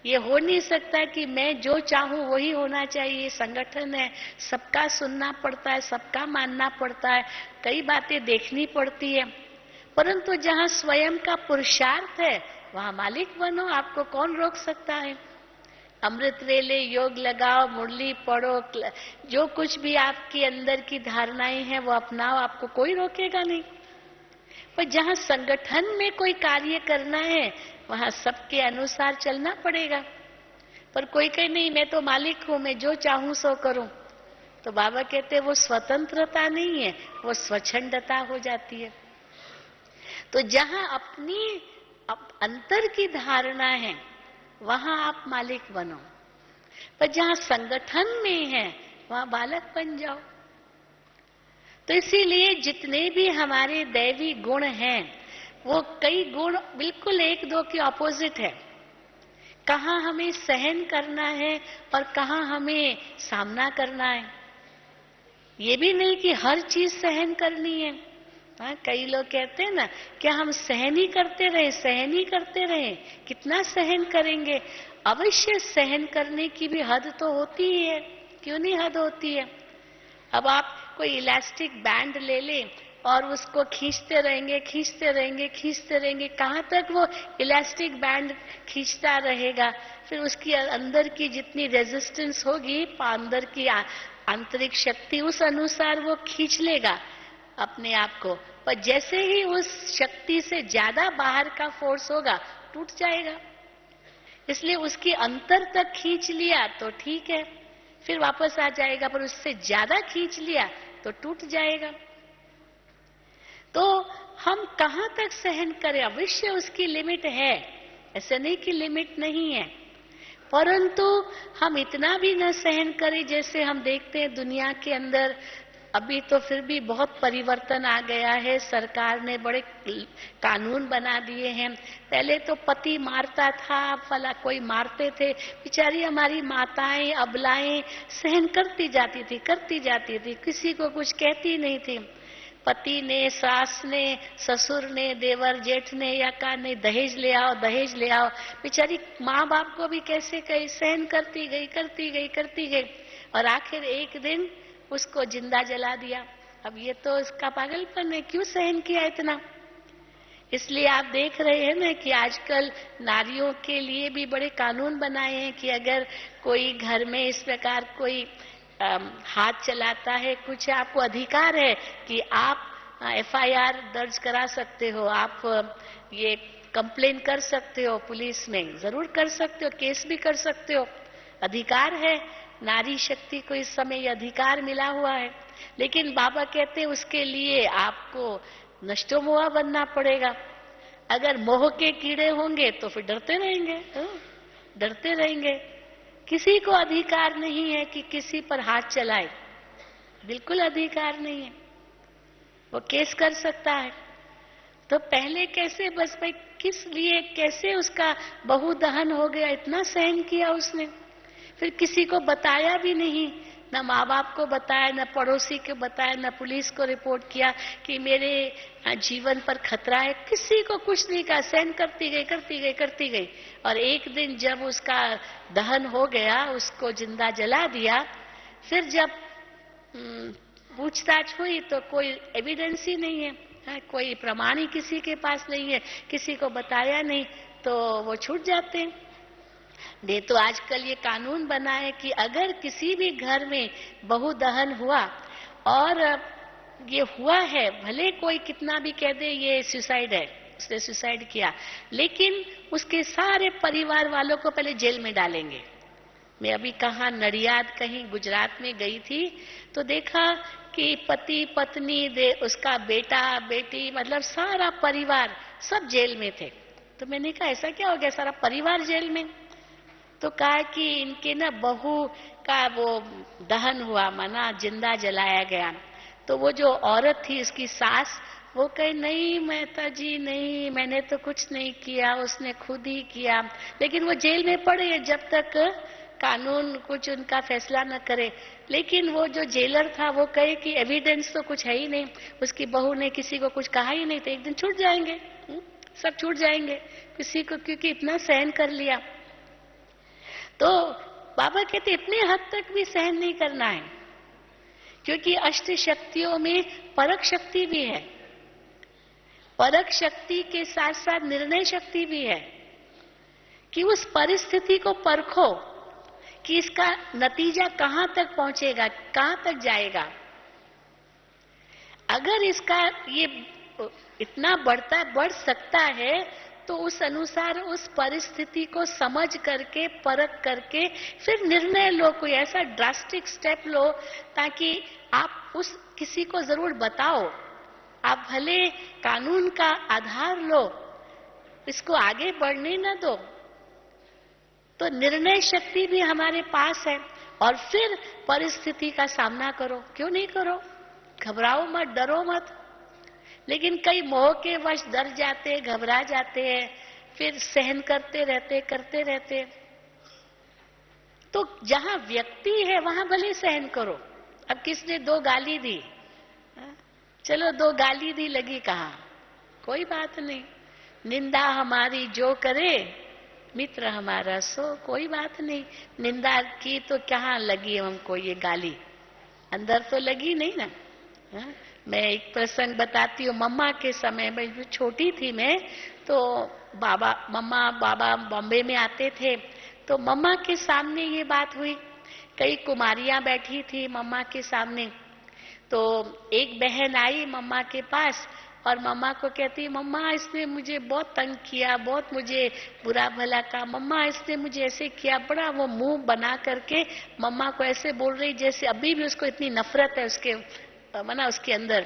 ये हो नहीं सकता कि मैं जो चाहूं वही होना चाहिए। संगठन है, सबका सुनना पड़ता है, सबका मानना पड़ता है, कई बातें देखनी पड़ती है। परंतु जहां स्वयं का पुरुषार्थ है वहां मालिक बनो, आपको कौन रोक सकता है? अमृत वेले योग लगाओ, मुरली पढ़ो, जो कुछ भी आपके अंदर की धारणाएं हैं वो अपनाओ, आपको कोई रोकेगा नहीं। पर जहां संगठन में कोई कार्य करना है वहां सबके अनुसार चलना पड़ेगा। पर कोई कहे नहीं मैं तो मालिक हूं, मैं जो चाहूं सो करूं, तो बाबा कहते हैं वो स्वतंत्रता नहीं है, वो स्वच्छंदता हो जाती है। तो जहां अपनी अंतर की धारणा है वहां आप मालिक बनो। पर जहां संगठन में है वहां बालक बन जाओ। तो इसीलिए जितने भी हमारे दैवी गुण हैं, वो कई गुण बिल्कुल एक दो के ऑपोजिट है। कहाँ हमें सहन करना है और कहाँ हमें सामना करना है। ये भी नहीं कि हर चीज सहन करनी है। हाँ, कई लोग कहते हैं ना, क्या हम सहन ही करते रहे, सहन ही करते रहे, कितना सहन करेंगे। अवश्य सहन करने की भी हद तो होती ही है, क्यों नहीं हद होती है। अब आप कोई इलास्टिक बैंड ले लें और उसको खींचते रहेंगे, खींचते रहेंगे, खींचते रहेंगे, कहाँ तक वो इलास्टिक बैंड खींचता रहेगा। फिर उसकी अंदर की जितनी रेजिस्टेंस होगी, अंदर की आंतरिक शक्ति, उस अनुसार वो खींच लेगा अपने आप को। पर जैसे ही उस शक्ति से ज्यादा बाहर का फोर्स होगा, टूट जाएगा। इसलिए उसकी अंतर तक खींच लिया तो ठीक है, फिर वापस आ जाएगा, पर उससे ज्यादा खींच लिया तो टूट जाएगा। तो हम कहां तक सहन करें, अवश्य उसकी लिमिट है, ऐसे नहीं कि लिमिट नहीं है, परंतु हम इतना भी न सहन करें। जैसे हम देखते हैं दुनिया के अंदर अभी तो फिर भी बहुत परिवर्तन आ गया है, सरकार ने बड़े कानून बना दिए हैं। पहले तो पति मारता था, फला कोई मारते थे, बेचारी हमारी माताएं अबलाएं सहन करती जाती थी, किसी को कुछ कहती नहीं थी। पति ने, सास ने, ससुर ने, देवर जेठ ने या का ने दहेज ले आओ, दहेज ले आओ, बेचारी माँ बाप को भी कैसे कही, सहन करती गई और आखिर एक दिन उसको जिंदा जला दिया। अब ये तो इसका पागलपन है, क्यों सहन किया इतना। इसलिए आप देख रहे हैं ना कि आजकल नारियों के लिए भी बड़े कानून बनाए हैं कि अगर कोई घर में इस प्रकार कोई हाथ चलाता है, कुछ आपको अधिकार है कि आप FIR दर्ज करा सकते हो, आप ये कंप्लेन कर सकते हो पुलिस में, जरूर कर सकते हो, केस भी कर सकते हो, अधिकार है। नारी शक्ति को इस समय ये अधिकार मिला हुआ है। लेकिन बाबा कहते हैं उसके लिए आपको नष्टो मोहा बनना पड़ेगा। अगर मोह के कीड़े होंगे तो फिर डरते रहेंगे। किसी को अधिकार नहीं है कि किसी पर हाथ चलाए, बिल्कुल अधिकार नहीं है। वो केस कर सकता है। तो पहले कैसे, बस भाई किस लिए, कैसे उसका बहु दहन हो गया, इतना सहन किया उसने, फिर किसी को बताया भी नहीं, न माँ बाप को बताया, न पड़ोसी को बताया, न पुलिस को रिपोर्ट किया कि मेरे जीवन पर खतरा है, किसी को कुछ नहीं कहा, सहन करती गई। और एक दिन जब उसका दहन हो गया, उसको जिंदा जला दिया, फिर जब पूछताछ हुई तो कोई एविडेंस ही नहीं है, कोई प्रमाण ही किसी के पास नहीं है, किसी को बताया नहीं, तो वो छूट जाते हैं। नहीं तो आजकल ये कानून बना है कि अगर किसी भी घर में बहु दहन हुआ और ये हुआ है, भले कोई कितना भी कह दे ये सुसाइड है, उसने सुसाइड किया, लेकिन उसके सारे परिवार वालों को पहले जेल में डालेंगे। मैं अभी कहाँ नडियाद कहीं गुजरात में गई थी, तो देखा कि पति पत्नी, उसका बेटा बेटी, मतलब सारा परिवार सब जेल में थे। तो मैंने कहा ऐसा क्या हो गया, सारा परिवार जेल में। तो कहा कि इनके ना बहू का वो दहन हुआ, माना जिंदा जलाया गया। तो वो जो औरत थी, इसकी सास, वो कहे नहीं मेहता जी नहीं, मैंने तो कुछ नहीं किया, उसने खुद ही किया। लेकिन वो जेल में पड़े जब तक कानून कुछ उनका फैसला न करे। लेकिन वो जो जेलर था वो कहे कि एविडेंस तो कुछ है ही नहीं, उसकी बहू ने किसी को कुछ कहा ही नहीं, तो एक दिन छूट जाएंगे, सब छूट जाएंगे किसी को, क्योंकि इतना सहन कर लिया। तो बाबा कहते इतने हद तक भी सहन नहीं करना है, क्योंकि अष्ट शक्तियों में परक शक्ति भी है, परक शक्ति के साथ साथ निर्णय शक्ति भी है, कि उस परिस्थिति को परखो कि इसका नतीजा कहां तक पहुंचेगा, कहां तक जाएगा। अगर इसका ये इतना बढ़ सकता है, तो उस अनुसार उस परिस्थिति को समझ करके, परख करके फिर निर्णय लो, कोई ऐसा ड्रास्टिक स्टेप लो, ताकि आप उस किसी को जरूर बताओ। आप भले कानून का आधार लो, इसको आगे बढ़ने न दो। तो निर्णय शक्ति भी हमारे पास है, और फिर परिस्थिति का सामना करो। क्यों नहीं करो? घबराओ मत, डरो मत। लेकिन कई मोह के वश डर जाते, घबरा जाते हैं, फिर सहन करते रहते। तो जहां व्यक्ति है वहां भले सहन करो। अब किसने 2 गाली दी, चलो 2 गाली दी, लगी कहां? कोई बात नहीं। निंदा हमारी जो करे मित्र हमारा सो, कोई बात नहीं। निंदा की तो कहां लगी हमको ये गाली, अंदर तो लगी नहीं ना। मैं एक प्रसंग बताती हूँ। मम्मा के समय में जो छोटी थी मैं, तो मम्मा बाबा बॉम्बे में आते थे, तो मम्मा के सामने ये बात हुई। कई कुमारियां बैठी थी मम्मा के सामने, तो एक बहन आई मम्मा के पास और मम्मा को कहती, मम्मा इसने मुझे बहुत तंग किया, बहुत मुझे बुरा भला कहा, मम्मा इसने मुझे ऐसे किया। बड़ा वो मुंह बना करके मम्मा को ऐसे बोल रही जैसे अभी भी उसको इतनी नफरत है उसके उसके अंदर।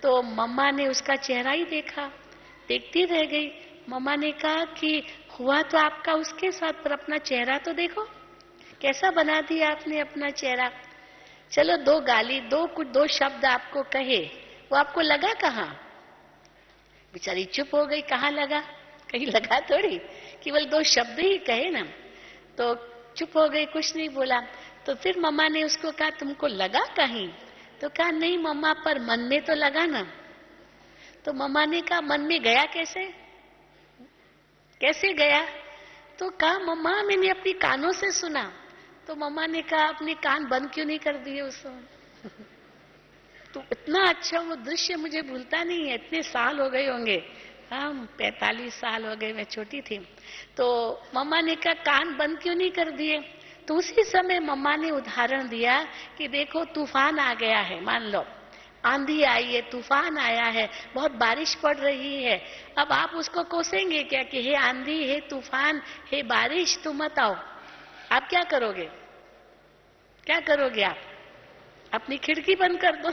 तो मम्मा ने उसका चेहरा ही देखा, देखती रह गई। मम्मा ने कहा कि हुआ तो आपका उसके साथ, पर अपना चेहरा तो देखो, कैसा बना दिया आपने अपना चेहरा। चलो 2 गाली, 2 शब्द आपको कहे, वो आपको लगा कहाँ? बेचारी चुप हो गई। कहाँ लगा? कहीं लगा थोड़ी, केवल 2 शब्द ही कहे ना, तो चुप हो गई, कुछ नहीं बोला। तो फिर मम्मा ने उसको कहा, तुमको लगा कहीं? तो कहा नहीं मम्मा, पर मन में तो लगा ना। तो मम्मा ने कहा मन में गया कैसे? कैसे गया? तो कहा मम्मा मैंने अपनी कानों से सुना। तो मम्मा ने कहा अपने कान बंद क्यों नहीं कर दिए उस समय? तो इतना अच्छा वो दृश्य मुझे भूलता नहीं है, इतने साल हो गए होंगे, हाँ 45 साल हो गए, मैं छोटी थी। तो मम्मा ने कहा कान बंद क्यों नहीं कर दिए? तो उसी समय मम्मा ने उदाहरण दिया कि देखो तूफान आ गया है, मान लो आंधी आई है, तूफान आया है, बहुत बारिश पड़ रही है। अब आप उसको कोसेंगे क्या कि हे आंधी, हे तूफान, हे बारिश, तुम मत आओ। आप क्या करोगे? क्या करोगे आप? अपनी खिड़की बंद कर दो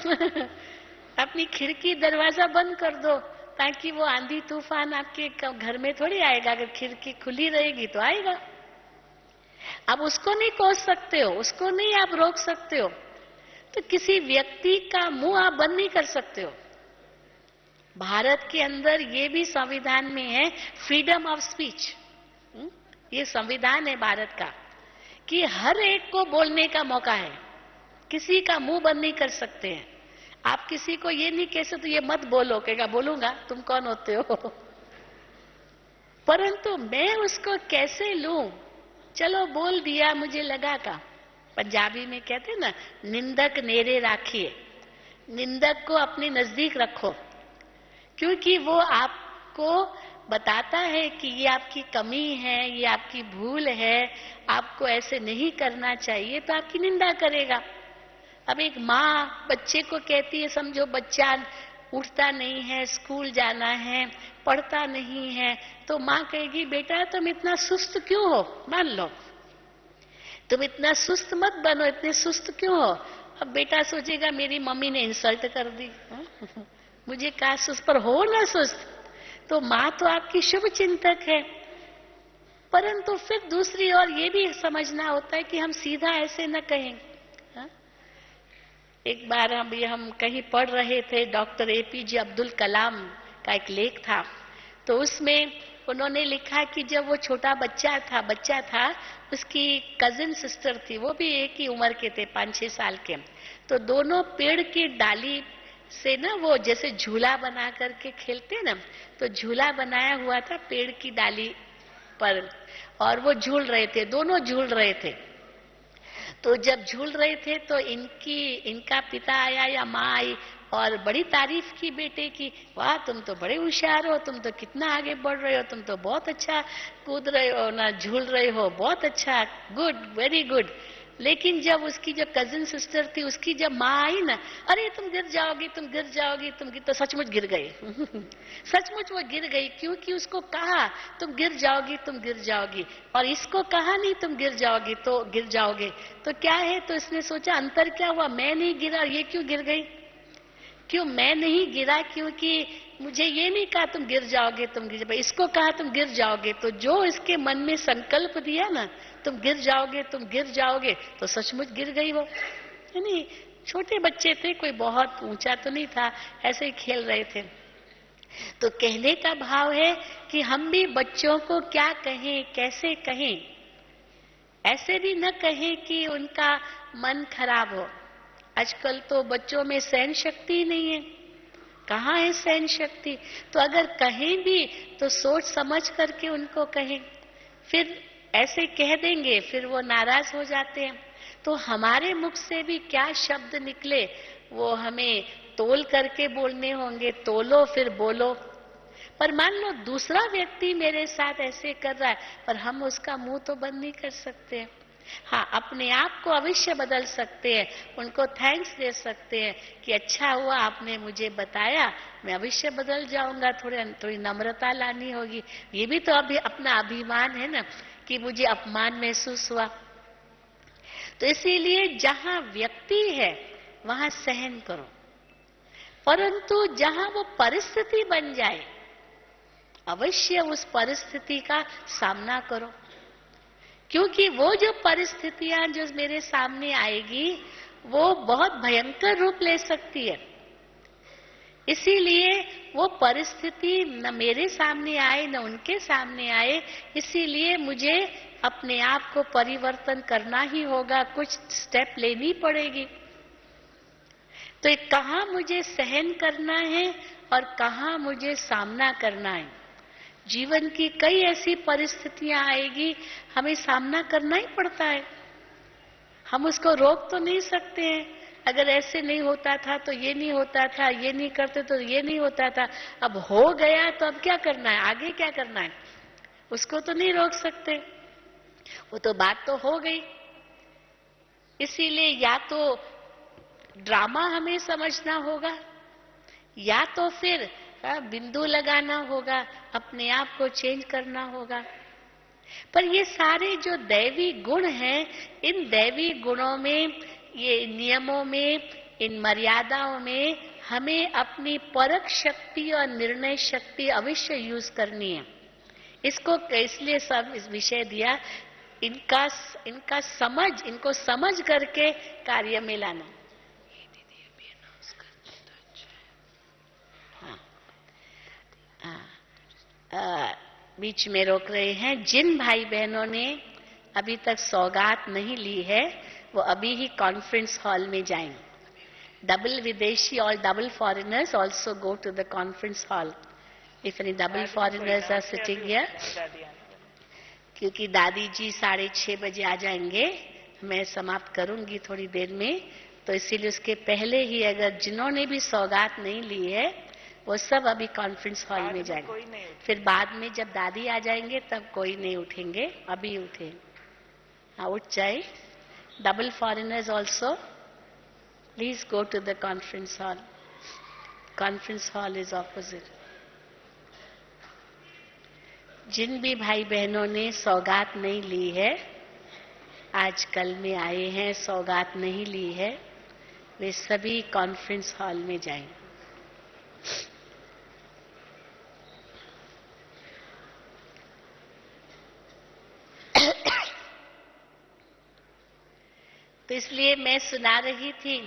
अपनी खिड़की दरवाजा बंद कर दो, ताकि वो आंधी तूफान आपके घर में थोड़ी आएगा। अगर खिड़की खुली रहेगी तो आएगा। आप उसको नहीं कोस सकते हो, उसको नहीं आप रोक सकते हो। तो किसी व्यक्ति का मुंह आप बंद नहीं कर सकते हो। भारत के अंदर ये भी संविधान में है, फ्रीडम ऑफ स्पीच। ये संविधान है भारत का कि हर एक को बोलने का मौका है, किसी का मुंह बंद नहीं कर सकते हैं। आप किसी को ये नहीं कह सकते ये मत बोलो, कहेगा बोलूंगा, तुम कौन होते हो? परंतु मैं उसको कैसे लूं? चलो बोल दिया, मुझे लगा का। पंजाबी में कहते हैं ना, निंदक नेरे राखिए, निंदक को अपने नजदीक रखो, क्योंकि वो आपको बताता है कि ये आपकी कमी है, ये आपकी भूल है, आपको ऐसे नहीं करना चाहिए, तो आपकी निंदा करेगा। अब एक माँ बच्चे को कहती है, समझो बच्चा उठता नहीं है, स्कूल जाना है, पढ़ता नहीं है, तो माँ कहेगी बेटा तुम इतना सुस्त क्यों हो? मान लो तुम इतना सुस्त मत बनो, इतने सुस्त क्यों हो? अब बेटा सोचेगा मेरी मम्मी ने इंसल्ट कर दी, मुझे कहा सुस्त, पर हो ना सुस्त। तो माँ तो आपकी शुभ चिंतक है, परंतु फिर दूसरी ओर ये भी समझना होता है कि हम सीधा ऐसे न कहें। एक बार हम कहीं पढ़ रहे थे, डॉक्टर एपीजे अब्दुल कलाम का एक लेख था, तो उसमें उन्होंने लिखा कि जब वो छोटा बच्चा था, उसकी कजिन सिस्टर थी, वो भी एक ही उम्र के थे, 5-6 साल के। तो दोनों पेड़ की डाली से ना वो जैसे झूला बना करके खेलते ना, तो झूला बनाया हुआ था पेड़ की डाली पर, और वो झूल रहे थे, दोनों झूल रहे थे। तो जब झूल रहे थे तो इनका पिता आया या माँ आई और बड़ी तारीफ की बेटे की, वाह तुम तो बड़े होशियार हो, तुम तो कितना आगे बढ़ रहे हो, तुम तो बहुत अच्छा कूद रहे हो ना, झूल रहे हो, बहुत अच्छा, गुड, वेरी गुड। लेकिन जब उसकी जो कजिन सिस्टर थी, उसकी जब माँ आई ना, अरे तुम गिर जाओगी, तुम गिर जाओगी, तो सचमुच गिर गई सचमुच वो गिर गई, क्योंकि उसको कहा तुम गिर जाओगी, तुम गिर जाओगी, और इसको कहा नहीं तुम गिर जाओगी तो गिर जाओगे। तो क्या है, तो इसने सोचा अंतर क्या हुआ, मैं नहीं गिरा, ये क्यों गिर गई? क्यों मैं नहीं गिरा? क्योंकि मुझे ये नहीं कहा तुम गिर जाओगे, तुम गिर जाओगे, इसको कहा तुम गिर जाओगे। तो जो इसके मन में संकल्प दिया ना, तुम गिर जाओगे, तुम गिर जाओगे, तो सचमुच गिर गई वो। नहीं, छोटे बच्चे थे, कोई बहुत ऊंचा तो नहीं था, ऐसे ही खेल रहे थे। तो कहने का भाव है कि हम भी बच्चों को क्या कहें, कैसे कहें। ऐसे भी न कहें कि उनका मन खराब हो। आजकल तो बच्चों में सहन शक्ति नहीं है। कहाँ है सहन शक्ति? तो अगर कहें भी तो सोच समझ करके उनको कहें। फिर ऐसे कह देंगे, फिर वो नाराज हो जाते हैं। तो हमारे मुख से भी क्या शब्द निकले वो हमें तोल करके बोलने होंगे। तोलो फिर बोलो। पर मान लो दूसरा व्यक्ति मेरे साथ ऐसे कर रहा है, पर हम उसका मुंह तो बंद नहीं कर सकते। हाँ, अपने आप को अवश्य बदल सकते हैं, उनको थैंक्स दे सकते हैं कि अच्छा हुआ आपने मुझे बताया, मैं अवश्य बदल जाऊंगा। थोड़ी नम्रता लानी होगी। ये भी तो अभी अपना अभिमान है ना कि मुझे अपमान महसूस हुआ। तो इसीलिए जहां व्यक्ति है वहां सहन करो, परंतु जहां वो परिस्थिति बन जाए अवश्य उस परिस्थिति का सामना करो। क्योंकि वो जो परिस्थितियां जो मेरे सामने आएगी वो बहुत भयंकर रूप ले सकती है। इसीलिए वो परिस्थिति न मेरे सामने आए न उनके सामने आए, इसीलिए मुझे अपने आप को परिवर्तन करना ही होगा, कुछ स्टेप लेनी पड़ेगी। तो कहाँ मुझे सहन करना है और कहाँ मुझे सामना करना है। जीवन की कई ऐसी परिस्थितियां आएगी, हमें सामना करना ही पड़ता है। हम उसको रोक तो नहीं सकते हैं। अगर ऐसे नहीं होता था तो ये नहीं होता था, ये नहीं करते तो ये नहीं होता था। अब हो गया तो अब क्या करना है, आगे क्या करना है, उसको तो नहीं रोक सकते। वो तो बात तो हो गई। इसीलिए या तो ड्रामा हमें समझना होगा या तो फिर बिंदु लगाना होगा, अपने आप को चेंज करना होगा। पर ये सारे जो दैवी गुण हैं, इन दैवी गुणों में, ये नियमों में, इन मर्यादाओं में हमें अपनी परख शक्ति और निर्णय शक्ति अवश्य यूज करनी है। इसको इसलिए सब इस विषय दिया, इनको समझ करके कार्य में लाना। बीच में रोक रहे हैं। जिन भाई बहनों ने अभी तक सौगात नहीं ली है वो अभी ही कॉन्फ्रेंस हॉल में जाएं। डबल विदेशी और double foreigners also go to the conference hall. If any double foreigners are sitting here, क्योंकि दादी जी 6:30 बजे आ जाएंगे, मैं समाप्त करूंगी थोड़ी देर में। तो इसीलिए उसके पहले ही अगर जिन्होंने भी सौगात नहीं ली है वो सब अभी कॉन्फ्रेंस हॉल में जाएंगे। फिर बाद में जब दादी आ जाएंगे तब कोई नहीं उठेंगे, अभी उठे। हाँ, उठ जाए। Double foreigners also please go to the conference hall. Conference hall is opposite. जिन भी भाई बहनों ने सौगात नहीं ली है, आज कल में आए हैं, सौगात नहीं ली है, वे सभी कॉन्फ्रेंस हॉल में जाएं। तो इसलिए मैं सुना रही थी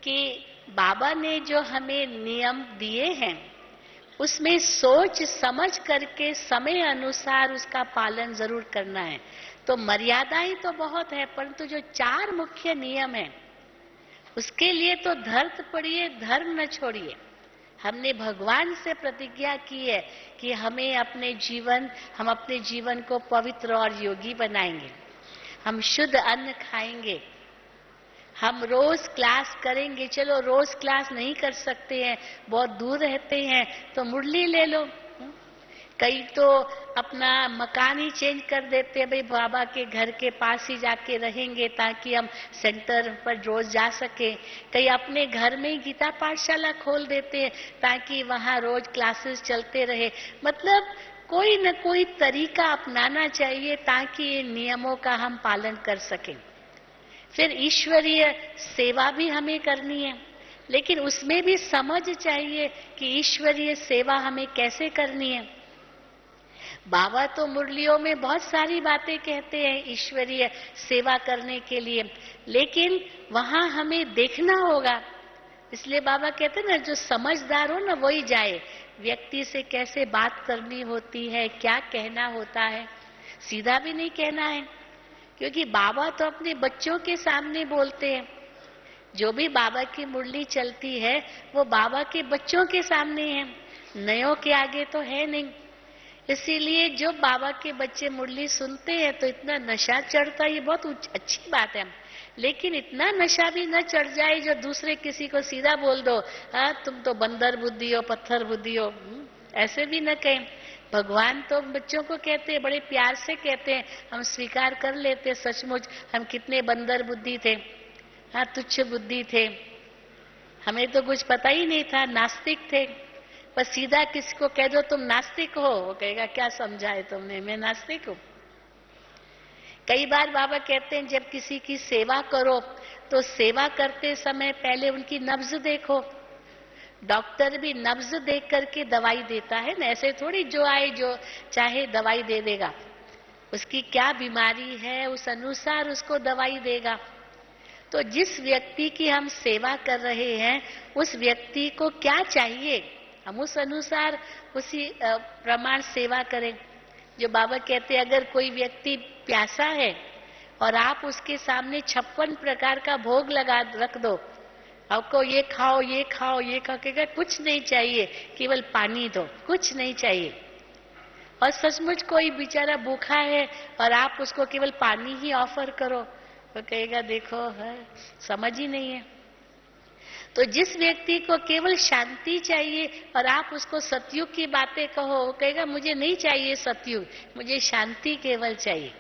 कि बाबा ने जो हमें नियम दिए हैं उसमें सोच समझ करके समय अनुसार उसका पालन जरूर करना है। तो मर्यादाएं तो बहुत है, परंतु जो 4 मुख्य नियम हैं उसके लिए तो धर्त पड़िए, धर्म न छोड़िए। हमने भगवान से प्रतिज्ञा की है कि हम अपने जीवन को पवित्र और योगी बनाएंगे। हम शुद्ध अन्न खाएंगे, हम रोज क्लास करेंगे। चलो रोज क्लास नहीं कर सकते हैं, बहुत दूर रहते हैं, तो मुरली ले लो। कई तो अपना मकान ही चेंज कर देते हैं, भाई बाबा के घर के पास ही जाके रहेंगे ताकि हम सेंटर पर रोज जा सके। कई अपने घर में ही गीता पाठशाला खोल देते हैं ताकि वहां रोज क्लासेस चलते रहे। मतलब कोई न कोई तरीका अपनाना चाहिए ताकि इन नियमों का हम पालन कर सकें। फिर ईश्वरीय सेवा भी हमें करनी है। लेकिन उसमें भी समझ चाहिए कि ईश्वरीय सेवा हमें कैसे करनी है। बाबा तो मुरलियों में बहुत सारी बातें कहते हैं ईश्वरीय सेवा करने के लिए, लेकिन वहां हमें देखना होगा। इसलिए बाबा कहते हैं ना, जो समझदार हो ना वही जाए। व्यक्ति से कैसे बात करनी होती है, क्या कहना होता है, सीधा भी नहीं कहना है, क्योंकि बाबा तो अपने बच्चों के सामने बोलते हैं। जो भी बाबा की मुरली चलती है वो बाबा के बच्चों के सामने है, नयों के आगे तो है नहीं। इसीलिए जो बाबा के बच्चे मुरली सुनते हैं तो इतना नशा चढ़ता है, ये बहुत अच्छी बात है। लेकिन इतना नशा भी न चढ़ जाए जो दूसरे किसी को सीधा बोल दो, हाँ तुम तो बंदर बुद्धि हो, पत्थर बुद्धि हो, ऐसे भी न कहें। भगवान तो बच्चों को कहते हैं, बड़े प्यार से कहते हैं, हम स्वीकार कर लेते सचमुच हम कितने बंदर बुद्धि थे, हाँ तुच्छ बुद्धि थे, हमें तो कुछ पता ही नहीं था, नास्तिक थे। पर सीधा किसी को कह दो तुम नास्तिक हो, वो कहेगा क्या समझा है तुमने, मैं नास्तिक हूं। कई बार बाबा कहते हैं जब किसी की सेवा करो तो सेवा करते समय पहले उनकी नब्ज देखो। डॉक्टर भी नब्ज देख करके दवाई देता है ना, ऐसे थोड़ी जो आए जो चाहे दवाई दे देगा। उसकी क्या बीमारी है उस अनुसार उसको दवाई देगा। तो जिस व्यक्ति की हम सेवा कर रहे हैं उस व्यक्ति को क्या चाहिए, हम उस अनुसार उसी प्रमाण सेवा करें। जो बाबा कहते हैं अगर कोई व्यक्ति प्यासा है और आप उसके सामने 56 प्रकार का भोग लगा रख दो, आपको ये खाओ ये खाओ ये खाओ, कहेगा कुछ नहीं चाहिए, केवल पानी दो, कुछ नहीं चाहिए। और सचमुच कोई बेचारा भूखा है और आप उसको केवल पानी ही ऑफर करो तो कहेगा देखो है, समझ ही नहीं है। तो जिस व्यक्ति को केवल शांति चाहिए और आप उसको सतयुग की बातें कहो, वो कहेगा मुझे नहीं चाहिए सतयुग, मुझे शांति केवल चाहिए।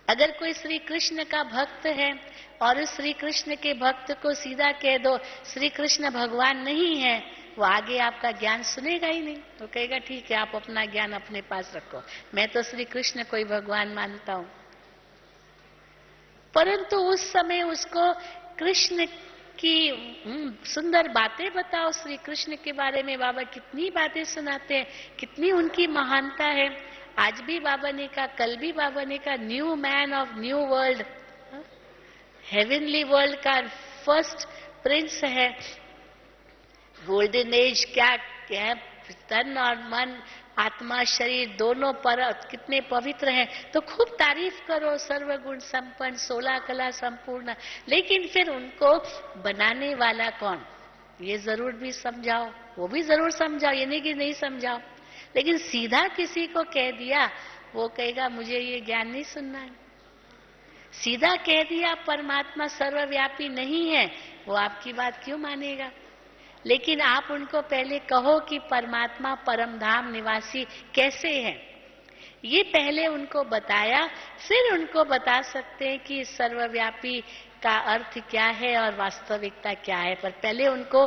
अगर कोई श्री कृष्ण का भक्त है और उस श्री कृष्ण के भक्त को सीधा कह दो श्री कृष्ण भगवान नहीं है, वो आगे आपका ज्ञान सुनेगा ही नहीं। वो कहेगा ठीक है आप अपना ज्ञान अपने पास रखो, मैं तो श्री कृष्ण को ही भगवान मानता हूं। परंतु उस समय उसको कृष्ण की सुंदर बातें बताओ, श्री कृष्ण के बारे में बाबा कितनी बातें सुनाते हैं, कितनी उनकी महानता है। आज भी बाबा ने कहा, कल भी बाबा ने कहा, new man of new world, heavenly world का फर्स्ट प्रिंस है। गोल्डन एज क्या है, तन और मन आत्मा शरीर दोनों पर कितने पवित्र हैं, तो खूब तारीफ करो, सर्वगुण संपन्न 16 कला संपूर्ण। लेकिन फिर उनको बनाने वाला कौन, ये जरूर भी समझाओ, वो भी जरूर समझाओ, ये नहीं कि नहीं समझाओ। लेकिन सीधा किसी को कह दिया वो कहेगा मुझे ये ज्ञान नहीं सुनना है। सीधा कह दिया परमात्मा सर्वव्यापी नहीं है, वो आपकी बात क्यों मानेगा। लेकिन आप उनको पहले कहो कि परमात्मा परमधाम निवासी कैसे है, ये पहले उनको बताया, फिर उनको बता सकते हैं कि सर्वव्यापी का अर्थ क्या है और वास्तविकता क्या है। पर पहले उनको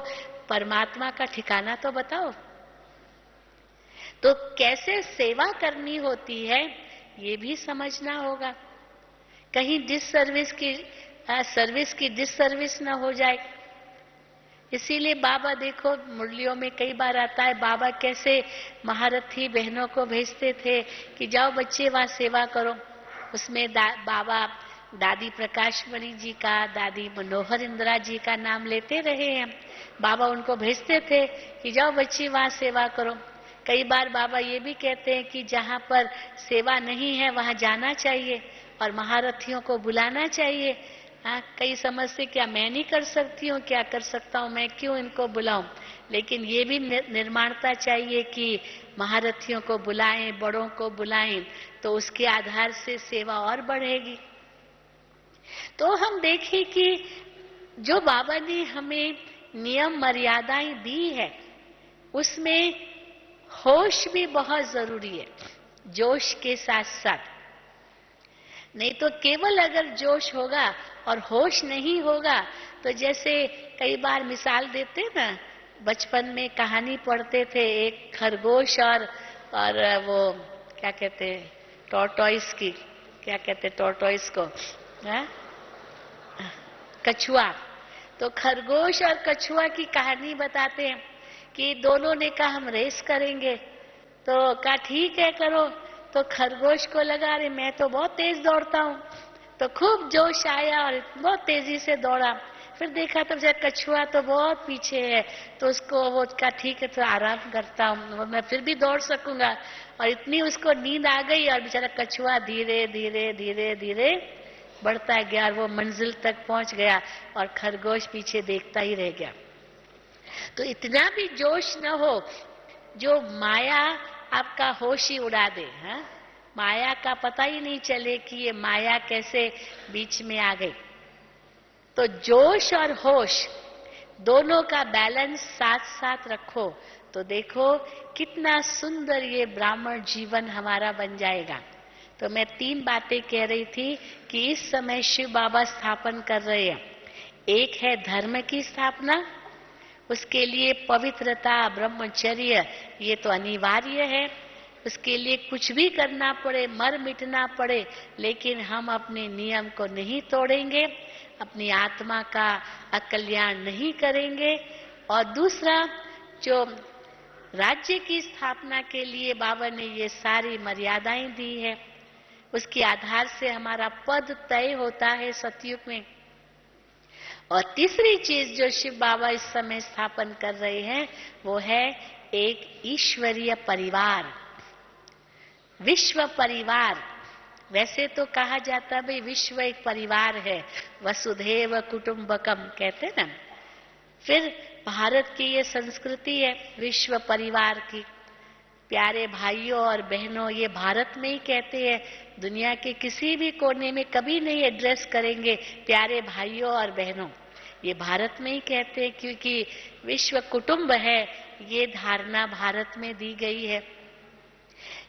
परमात्मा का ठिकाना तो बताओ। तो कैसे सेवा करनी होती है ये भी समझना होगा, कहीं सर्विस की डिससर्विस न हो जाए। इसीलिए बाबा देखो मुरलियों में कई बार आता है, बाबा कैसे महारथी बहनों को भेजते थे कि जाओ बच्चे वहां सेवा करो। उसमें बाबा दादी प्रकाशमणि जी का, दादी मनोहर इंदिरा जी का नाम लेते रहे हैं। बाबा उनको भेजते थे कि जाओ बच्चे वहां सेवा करो। कई बार बाबा ये भी कहते हैं कि जहां पर सेवा नहीं है वहां जाना चाहिए और महारथियों को बुलाना चाहिए। हाँ, कई समझते क्या मैं नहीं कर सकती हूँ, क्या कर सकता हूँ मैं, क्यों इनको बुलाऊं। लेकिन ये भी निर्माणता चाहिए कि महारथियों को बुलाएं, बड़ों को बुलाएं, तो उसके आधार से सेवा और बढ़ेगी। तो हम देखें कि जो बाबा ने हमें नियम मर्यादाएं दी है उसमें होश भी बहुत जरूरी है, जोश के साथ साथ। नहीं तो केवल अगर जोश होगा और होश नहीं होगा तो जैसे कई बार मिसाल देते ना, बचपन में कहानी पढ़ते थे, एक खरगोश और वो क्या कहते टॉर्टोइस की, क्या कहते टॉर्टोइस को, कछुआ। तो खरगोश और कछुआ की कहानी बताते हैं कि दोनों ने कहा हम रेस करेंगे, तो कहा ठीक है करो। तो खरगोश को लगा अरे मैं तो बहुत तेज दौड़ता हूँ, तो खूब जोश आया और बहुत तेजी से दौड़ा। फिर देखा तो कछुआ तो बहुत पीछे है, तो उसको वो कहा ठीक है तो आराम करता हूँ, मैं फिर भी दौड़ सकूंगा। और इतनी उसको नींद आ गई और बेचारा कछुआ धीरे धीरे धीरे धीरे बढ़ता गया और वो मंजिल तक पहुंच गया और खरगोश पीछे देखता ही रह गया। तो इतना भी जोश न हो जो माया आपका होश ही उड़ा दे। हाँ, माया का पता ही नहीं चले कि ये माया कैसे बीच में आ गई। तो जोश और होश दोनों का बैलेंस साथ साथ रखो तो देखो कितना सुंदर ये ब्राह्मण जीवन हमारा बन जाएगा। तो मैं 3 बातें कह रही थी कि इस समय शिव बाबा स्थापन कर रहे हैं। एक है धर्म की स्थापना, उसके लिए पवित्रता ब्रह्मचर्य ये तो अनिवार्य है, उसके लिए कुछ भी करना पड़े मर मिटना पड़े लेकिन हम अपने नियम को नहीं तोड़ेंगे, अपनी आत्मा का अकल्याण नहीं करेंगे। और दूसरा जो राज्य की स्थापना के लिए बाबा ने ये सारी मर्यादाएं दी है, उसके आधार से हमारा पद तय होता है सतयुग में। और तीसरी चीज जो शिव बाबा इस समय स्थापन कर रहे हैं वो है एक ईश्वरीय परिवार, विश्व परिवार। वैसे तो कहा जाता है भाई विश्व एक परिवार है, वसुधैव कुटुंबकम कहते ना। फिर भारत की ये संस्कृति है विश्व परिवार की, प्यारे भाइयों और बहनों, ये भारत में ही कहते हैं, दुनिया के किसी भी कोने में कभी नहीं एड्रेस करेंगे प्यारे भाइयों और बहनों, ये भारत में ही कहते हैं क्योंकि विश्व कुटुंब है, ये धारणा भारत में दी गई है।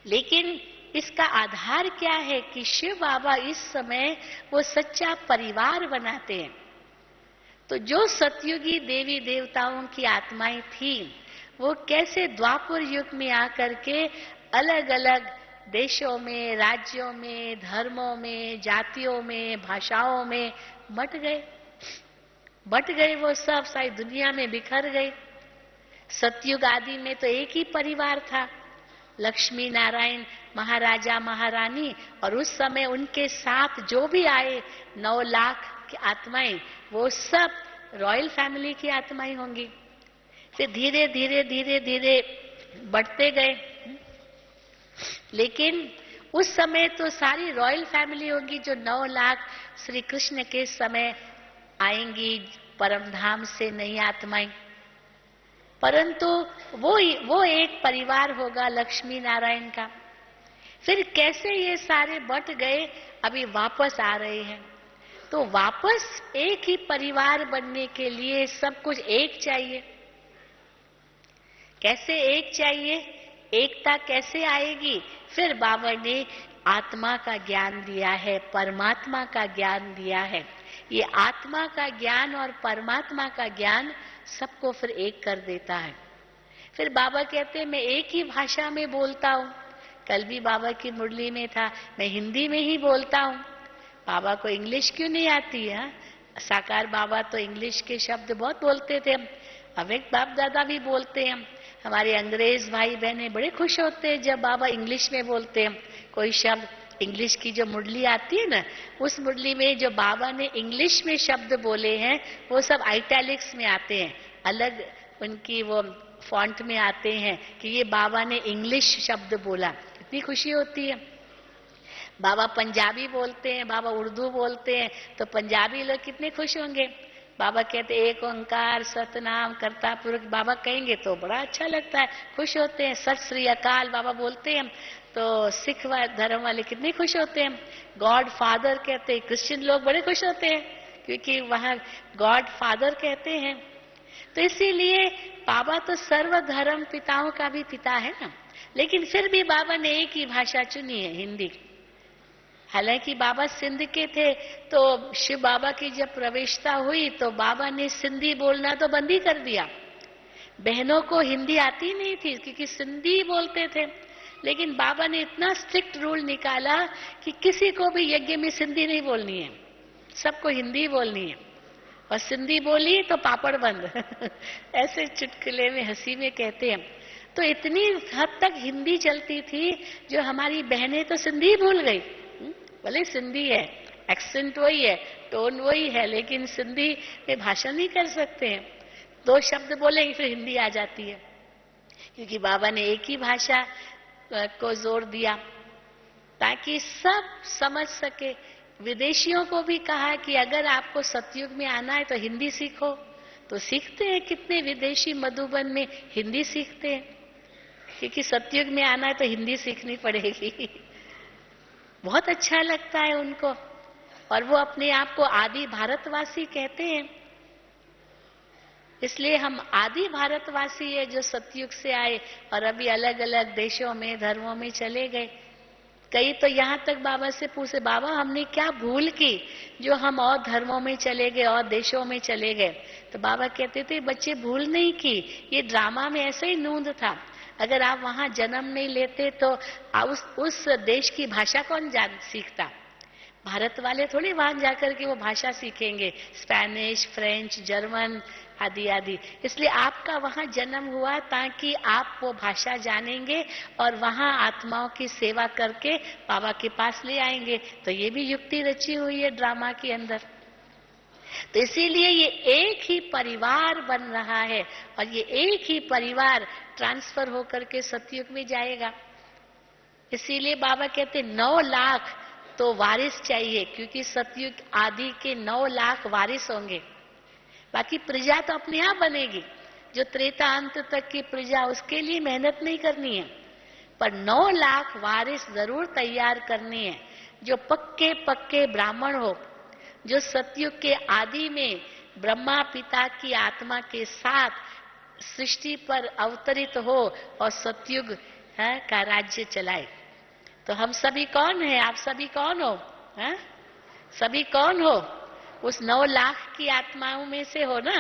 लेकिन इसका आधार क्या है कि शिव बाबा इस समय वो सच्चा परिवार बनाते हैं। तो जो सतयुगी देवी देवताओं की आत्माएं थी वो कैसे द्वापर युग में आकर के अलग अलग देशों में, राज्यों में, धर्मों में, जातियों में, भाषाओं में बट गए वो सब सारी दुनिया में बिखर गए। सतयुग आदि में तो एक ही परिवार था, लक्ष्मी नारायण महाराजा महारानी, और उस समय उनके साथ जो भी आए 9 लाख की आत्माएं वो सब रॉयल फैमिली की आत्माएं होंगी। फिर धीरे धीरे धीरे धीरे बढ़ते गए, लेकिन उस समय तो सारी रॉयल फैमिली होगी जो 9 लाख श्री कृष्ण के समय आएंगी परमधाम से नई आत्माएं। परंतु वो एक परिवार होगा लक्ष्मी नारायण का। फिर कैसे ये सारे बट गए, अभी वापस आ रहे हैं। तो वापस एक ही परिवार बनने के लिए सब कुछ एक चाहिए। कैसे एक चाहिए, एकता कैसे आएगी? फिर बाबा ने आत्मा का ज्ञान दिया है, परमात्मा का ज्ञान दिया है। ये आत्मा का ज्ञान और परमात्मा का ज्ञान सबको फिर एक कर देता है। फिर बाबा कहते हैं मैं एक ही भाषा में बोलता हूँ। कल भी बाबा की मुरली में था, मैं हिंदी में ही बोलता हूँ। बाबा को इंग्लिश क्यों नहीं आती है? साकार बाबा तो इंग्लिश के शब्द बहुत बोलते थे, अवेक बाप दादा भी बोलते हैं। हमारे अंग्रेज भाई बहने बड़े खुश होते हैं जब बाबा इंग्लिश में बोलते हैं कोई शब्द। इंग्लिश की जो मुरली आती है ना, उस मुरली में जो बाबा ने इंग्लिश में शब्द बोले हैं वो सब आइटैलिक्स में आते हैं, अलग उनकी वो फॉन्ट में आते हैं कि ये बाबा ने इंग्लिश शब्द बोला। इतनी खुशी होती है। बाबा पंजाबी बोलते हैं, बाबा उर्दू बोलते हैं, तो पंजाबी लोग कितने खुश होंगे। बाबा कहते एक ओंकार सतनाम करता पुरुष, बाबा कहेंगे तो बड़ा अच्छा लगता है, खुश होते हैं। सत श्री अकाल बाबा बोलते हैं तो सिख धर्म वाले कितने खुश होते हैं। गॉड फादर कहते हैं, क्रिश्चियन लोग बड़े खुश होते हैं क्योंकि वहां गॉड फादर कहते हैं। तो इसीलिए बाबा तो सर्व धर्म पिताओं का भी पिता है ना। लेकिन फिर भी बाबा ने एक ही भाषा चुनी है, हिंदी। हालांकि बाबा सिंध के थे, तो शिव बाबा की जब प्रवेशता हुई तो बाबा ने सिंधी बोलना तो बंद ही कर दिया। बहनों को हिंदी आती नहीं थी क्योंकि सिंधी बोलते थे। लेकिन बाबा ने इतना स्ट्रिक्ट रूल निकाला कि किसी को भी यज्ञ में सिंधी नहीं बोलनी है, सबको हिंदी बोलनी है। और सिंधी बोली तो पापड़ बंद ऐसे चुटकुले में हंसी में कहते हैं। तो इतनी हद तक हिंदी चलती थी, जो हमारी बहनें तो सिंधी भूल गई। भले सिंधी है, एक्सेंट वही है, टोन वही है, लेकिन सिंधी में भाषण नहीं कर सकते हैं। 2 शब्द बोलेंगे फिर हिंदी आ जाती है, क्योंकि बाबा ने एक ही भाषा को जोर दिया ताकि सब समझ सके। विदेशियों को भी कहा कि अगर आपको सतयुग में आना है तो हिंदी सीखो। तो सीखते हैं, कितने विदेशी मधुबन में हिंदी सीखते हैं, क्योंकि सतयुग में आना है तो हिंदी सीखनी पड़ेगी। बहुत अच्छा लगता है उनको, और वो अपने आप को आदि भारतवासी कहते हैं। इसलिए हम आदि भारतवासी है, जो सतयुग से आए और अभी अलग अलग देशों में, धर्मों में चले गए। कई तो यहाँ तक बाबा से पूछे, बाबा हमने क्या भूल की जो हम और धर्मों में चले गए और देशों में चले गए? तो बाबा कहते थे, बच्चे भूल नहीं की, ये ड्रामा में ऐसे ही नूंद था। अगर आप वहां जन्म नहीं लेते तो उस देश की भाषा कौन सीखता? भारत वाले थोड़ी वहां जाकर के वो भाषा सीखेंगे, स्पेनिश, फ्रेंच, जर्मन आदि आदि। इसलिए आपका वहां जन्म हुआ ताकि आप वो भाषा जानेंगे और वहां आत्माओं की सेवा करके बाबा के पास ले आएंगे। तो ये भी युक्ति रची हुई है ड्रामा के अंदर। तो इसीलिए ये एक ही परिवार बन रहा है, और ये एक ही परिवार ट्रांसफर होकर के सतयुग में जाएगा। इसीलिए बाबा कहते 9 लाख तो वारिस चाहिए, क्योंकि सतयुग आदि के 9 लाख वारिस होंगे। बाकी प्रजा तो अपने आप बनेगी। जो त्रेता अंत तक की प्रजा, उसके लिए मेहनत नहीं करनी है, पर 9 लाख वारिस जरूर तैयार करनी है, जो पक्के पक्के ब्राह्मण हो, जो सतयुग के आदि में ब्रह्मा पिता की आत्मा के साथ सृष्टि पर अवतरित हो और सतयुग का राज्य चलाए। तो हम सभी कौन है? आप सभी कौन हो? सभी कौन हो? उस 9 लाख की आत्माओं में से हो ना,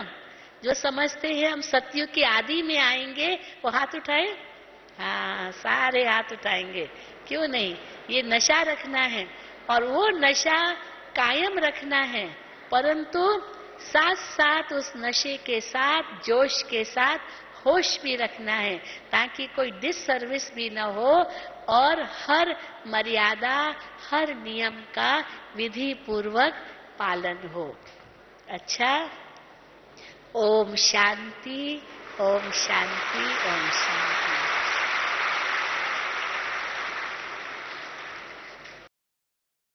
जो समझते हैं हम सतयुग के आदि में आएंगे। वो हाथ उठाए। हाँ, सारे हाथ उठाएंगे, क्यों नहीं? ये नशा रखना है, और वो नशा कायम रखना है, परंतु साथ साथ उस नशे के साथ, जोश के साथ होश भी रखना है, ताकि कोई डिससर्विस भी न हो और हर मर्यादा, हर नियम का विधि पूर्वक पालन हो। अच्छा, ओम शांति, ओम शांति, ओम शांति।